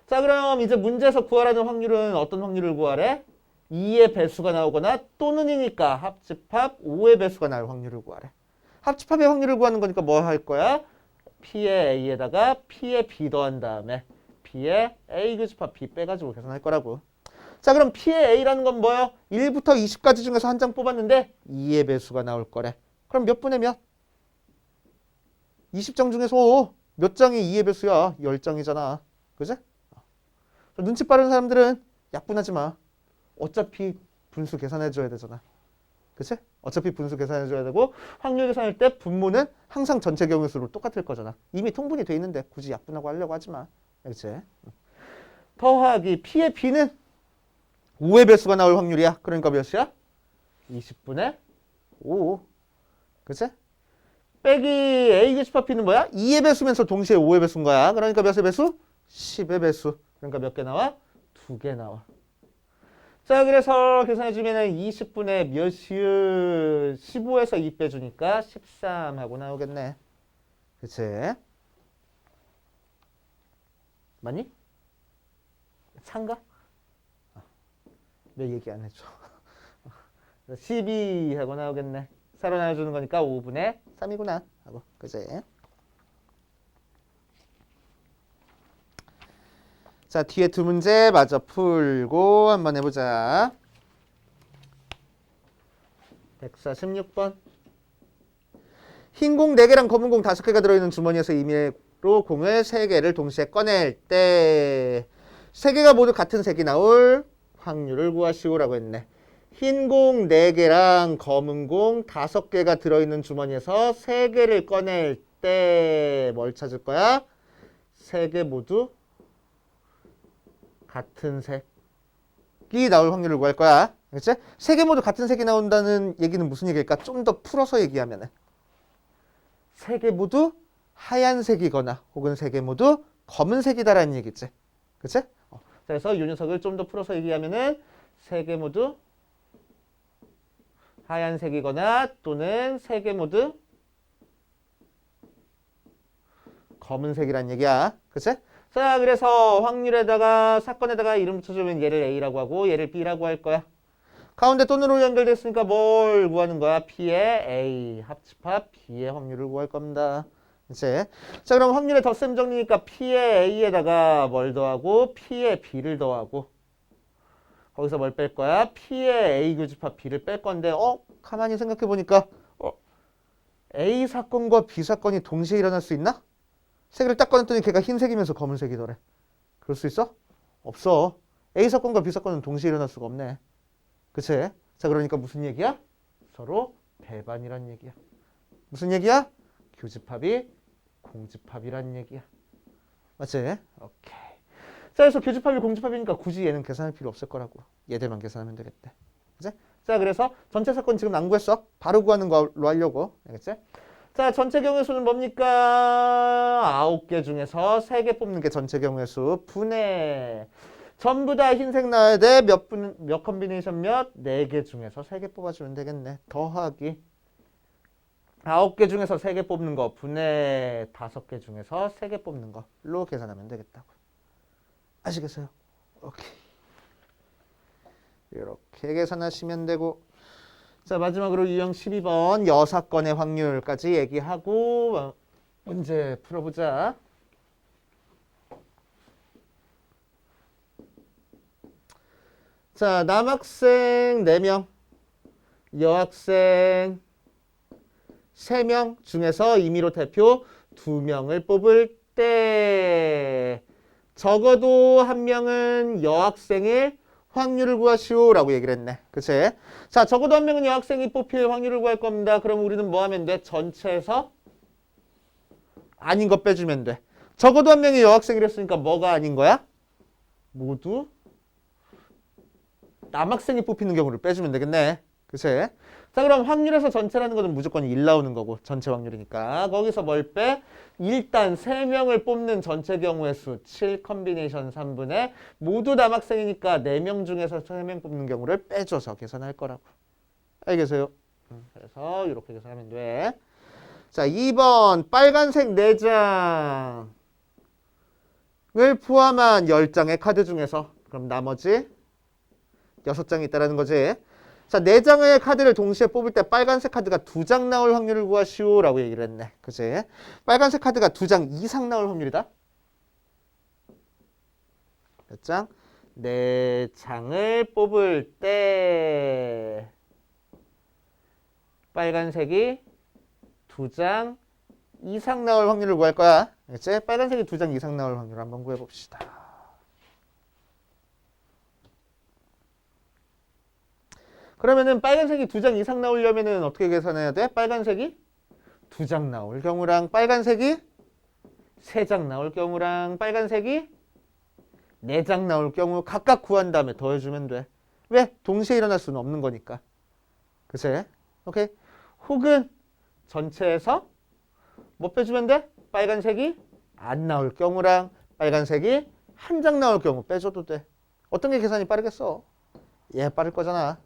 자, 그럼 이제 문제에서 구하라는 확률은 어떤 확률을 구하래? 2의 배수가 나오거나 또는이니까 합집합 5의 배수가 나올 확률을 구하래. 합집합의 확률을 구하는 거니까 뭐 할 거야? P의 A에다가 P의 B 더한 다음에 B의 A 교집합 B 빼가지고 계산할 거라고. 자, 그럼 P의 A라는 건 뭐예요? 1부터 20까지 중에서 한 장 뽑았는데 2의 배수가 나올 거래. 그럼 몇 분의 몇? 20장 중에서 몇 장이 2의 배수야? 10장이잖아. 그지? 눈치 빠른 사람들은 약분하지 마. 어차피 분수 계산해줘야 되잖아. 그치? 어차피 분수 계산해줘야 되고 확률 계산할 때 분모는 항상 전체 경우수로 똑같을 거잖아. 이미 통분이 돼 있는데 굳이 약분하고 하려고 하지 마. 그치? 더하기 P의 B는 5의 배수가 나올 확률이야. 그러니까 몇이야? 20분의 5. 그치? 빼기 A 교집합 B는 뭐야? 2의 배수면서 동시에 5의 배수인 거야. 그러니까 몇의 배수? 10의 배수. 그러니까 몇 개 나와? 2개 나와. 자, 그래서 계산해주면 20분의 몇이요? 15에서 2 빼주니까 13 하고 나오겠네. 그치? 맞니? 4인가? 왜 얘기 안 해줘? 12 하고 나오겠네. 4로 나눠주는 거니까 5분의 3이구나 하고 그지? 자, 뒤에 두 문제 마저 풀고 한번 해보자. 146번. 흰 공 4개랑 검은 공 5개가 들어있는 주머니에서 임의로 공을 3개를 동시에 꺼낼 때 3개가 모두 같은 색이 나올 확률을 구하시오라고 했네. 흰 공 4개랑 검은 공 5개가 들어있는 주머니에서 3개를 꺼낼 때 뭘 찾을 거야? 3개 모두 같은 색이 나올 확률을 구할 거야. 그치? 3개 모두 같은 색이 나온다는 얘기는 무슨 얘기일까? 좀 더 풀어서 얘기하면은 3개 모두 하얀색이거나 혹은 3개 모두 검은색이다라는 얘기지. 그치? 그래서 이 녀석을 좀 더 풀어서 얘기하면은 3개 모두 하얀색이거나 또는 3개 모두 검은색이란 얘기야. 그치? 자, 그래서 확률에다가 사건에다가 이름 붙여주면 얘를 A라고 하고 얘를 B라고 할 거야. 가운데 또는으로 연결됐으니까 뭘 구하는 거야? P의 A 합집합 B의 확률을 구할 겁니다. 그치? 자, 그럼 확률의 덧셈 정리니까 P의 A에다가 뭘 더하고 P의 B를 더하고 거기서 뭘 뺄 거야? P의 A 교집합 B를 뺄 건데 가만히 생각해 보니까 A 사건과 B 사건이 동시에 일어날 수 있나? 색을 딱 꺼냈더니 걔가 흰색이면서 검은색이더래. 그럴 수 있어? 없어. A 사건과 B 사건은 동시에 일어날 수가 없네. 그치? 자, 그러니까 무슨 얘기야? 서로 배반이란 얘기야. 무슨 얘기야? 교집합이 공집합이란 얘기야. 맞지? 오케이. 자, 그래서 교집합이 공집합이니까 굳이 얘는 계산할 필요 없을 거라고. 얘들만 계산하면 되겠대. 그치? 자, 그래서 전체 사건 지금 안 구했어. 바로 구하는 걸로 하려고. 알겠지? 자, 전체 경우의 수는 뭡니까? 9개 중에서 3개 뽑는 게 전체 경우의 수. 분해. 전부 다 흰색 나와야 돼. 몇 컨비네이션 몇? 4개 중에서 3개 뽑아주면 되겠네. 더하기. 9개 중에서 3개 뽑는 거. 분해 5개 중에서 3개 뽑는 걸로 계산하면 되겠다고. 아시겠어요? 오케이. 이렇게 계산하시면 되고. 자, 마지막으로 유형 12번 여사건의 확률까지 얘기하고 문제 풀어보자. 자, 남학생 4명, 여학생 3명 중에서 임의로 대표 2명을 뽑을 때 적어도 1명은 여학생일 확률을 구하시오 라고 얘기를 했네. 그치? 자, 적어도 1명은 여학생이 뽑힐 확률을 구할 겁니다. 그럼 우리는 뭐 하면 돼? 전체에서 아닌 거 빼주면 돼. 적어도 1명이 여학생이랬으니까 뭐가 아닌 거야? 모두 남학생이 뽑히는 경우를 빼주면 되겠네. 그치? 자, 그럼 확률에서 전체라는 것은 무조건 1 나오는 거고 전체 확률이니까 거기서 뭘 빼? 일단 3명을 뽑는 전체 경우의 수 7 컨비네이션 3분의 모두 남학생이니까 4명 중에서 3명 뽑는 경우를 빼줘서 계산할 거라고. 알겠어요? 그래서 이렇게 계산하면 돼. 자, 2번 빨간색 4장을 포함한 10장의 카드 중에서 그럼 나머지 6장이 있다는 거지. 자, 4장의 카드를 동시에 뽑을 때 빨간색 카드가 2장 나올 확률을 구하시오 라고 얘기를 했네. 그치? 빨간색 카드가 2장 이상 나올 확률이다. 몇 장? 4장을 뽑을 때 빨간색이 2장 이상 나올 확률을 구할 거야. 그치? 빨간색이 2장 이상 나올 확률을 한번 구해봅시다. 그러면은 빨간색이 2장 이상 나오려면은 어떻게 계산해야 돼? 빨간색이 2장 나올 경우랑 빨간색이 3장 나올 경우랑 빨간색이 4장 나올 경우 각각 구한 다음에 더해주면 돼. 왜? 동시에 일어날 수는 없는 거니까. 그치? 오케이? 혹은 전체에서 뭐 빼주면 돼? 빨간색이 안 나올 경우랑 빨간색이 1장 나올 경우 빼줘도 돼. 어떤 게 계산이 빠르겠어? 얘 빠를 거잖아.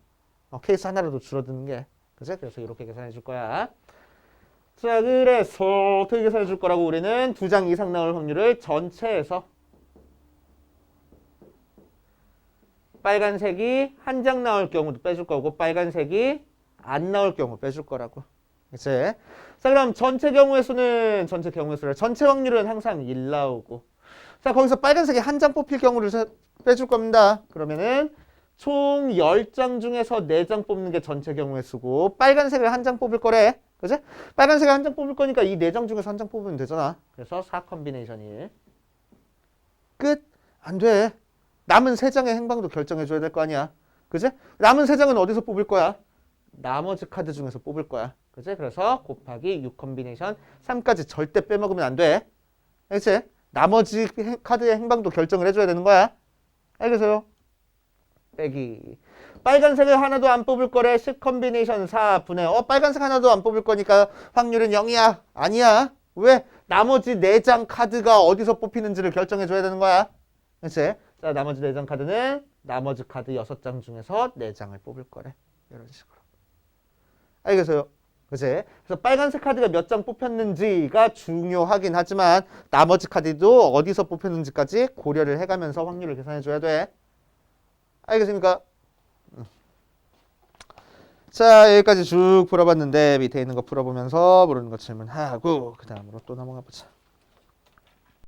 케이스 하나라도 줄어드는 게. 그치? 그래서 이렇게 계산해 줄 거야. 자, 그래서 어떻게 계산해 줄 거라고 우리는 2장 이상 나올 확률을 전체에서 빨간색이 한 장 나올 경우도 빼줄 거고 빨간색이 안 나올 경우 빼줄 거라고. 그치? 자, 그럼 전체 경우의 수는 전체 경우의 수라. 전체 확률은 항상 1 나오고. 자, 거기서 빨간색이 한 장 뽑힐 경우를 빼줄 겁니다. 그러면은 총 10장 중에서 4장 뽑는 게 전체 경우의 수고 빨간색을 한 장 뽑을 거래. 그치? 빨간색을 한 장 뽑을 거니까 이 4장 중에서 한 장 뽑으면 되잖아. 그래서 4 컨비네이션 1. 끝. 안 돼. 남은 3장의 행방도 결정해줘야 될 거 아니야. 그치? 남은 3장은 어디서 뽑을 거야? 나머지 카드 중에서 뽑을 거야. 그치? 그래서 곱하기 6 컨비네이션 3까지 절대 빼먹으면 안 돼. 그치? 나머지 카드의 행방도 결정을 해줘야 되는 거야. 알겠어요? 빼기. 빨간색을 하나도 안 뽑을 거래. 10 컨비네이션 4분의 빨간색 하나도 안 뽑을 거니까 확률은 0이야. 아니야. 왜? 나머지 4장 카드가 어디서 뽑히는지를 결정해줘야 되는 거야. 그치? 자, 나머지 4장 카드는 나머지 카드 6장 중에서 4장을 뽑을 거래. 이런 식으로. 알겠어요? 그치? 그래서 빨간색 카드가 몇 장 뽑혔는지가 중요하긴 하지만 나머지 카드도 어디서 뽑혔는지까지 고려를 해가면서 확률을 계산해줘야 돼. 알겠습니까? 자, 여기까지 쭉 풀어봤는데 밑에 있는 거 풀어보면서 모르는 거 질문하고 그 다음으로 또 넘어가 보자.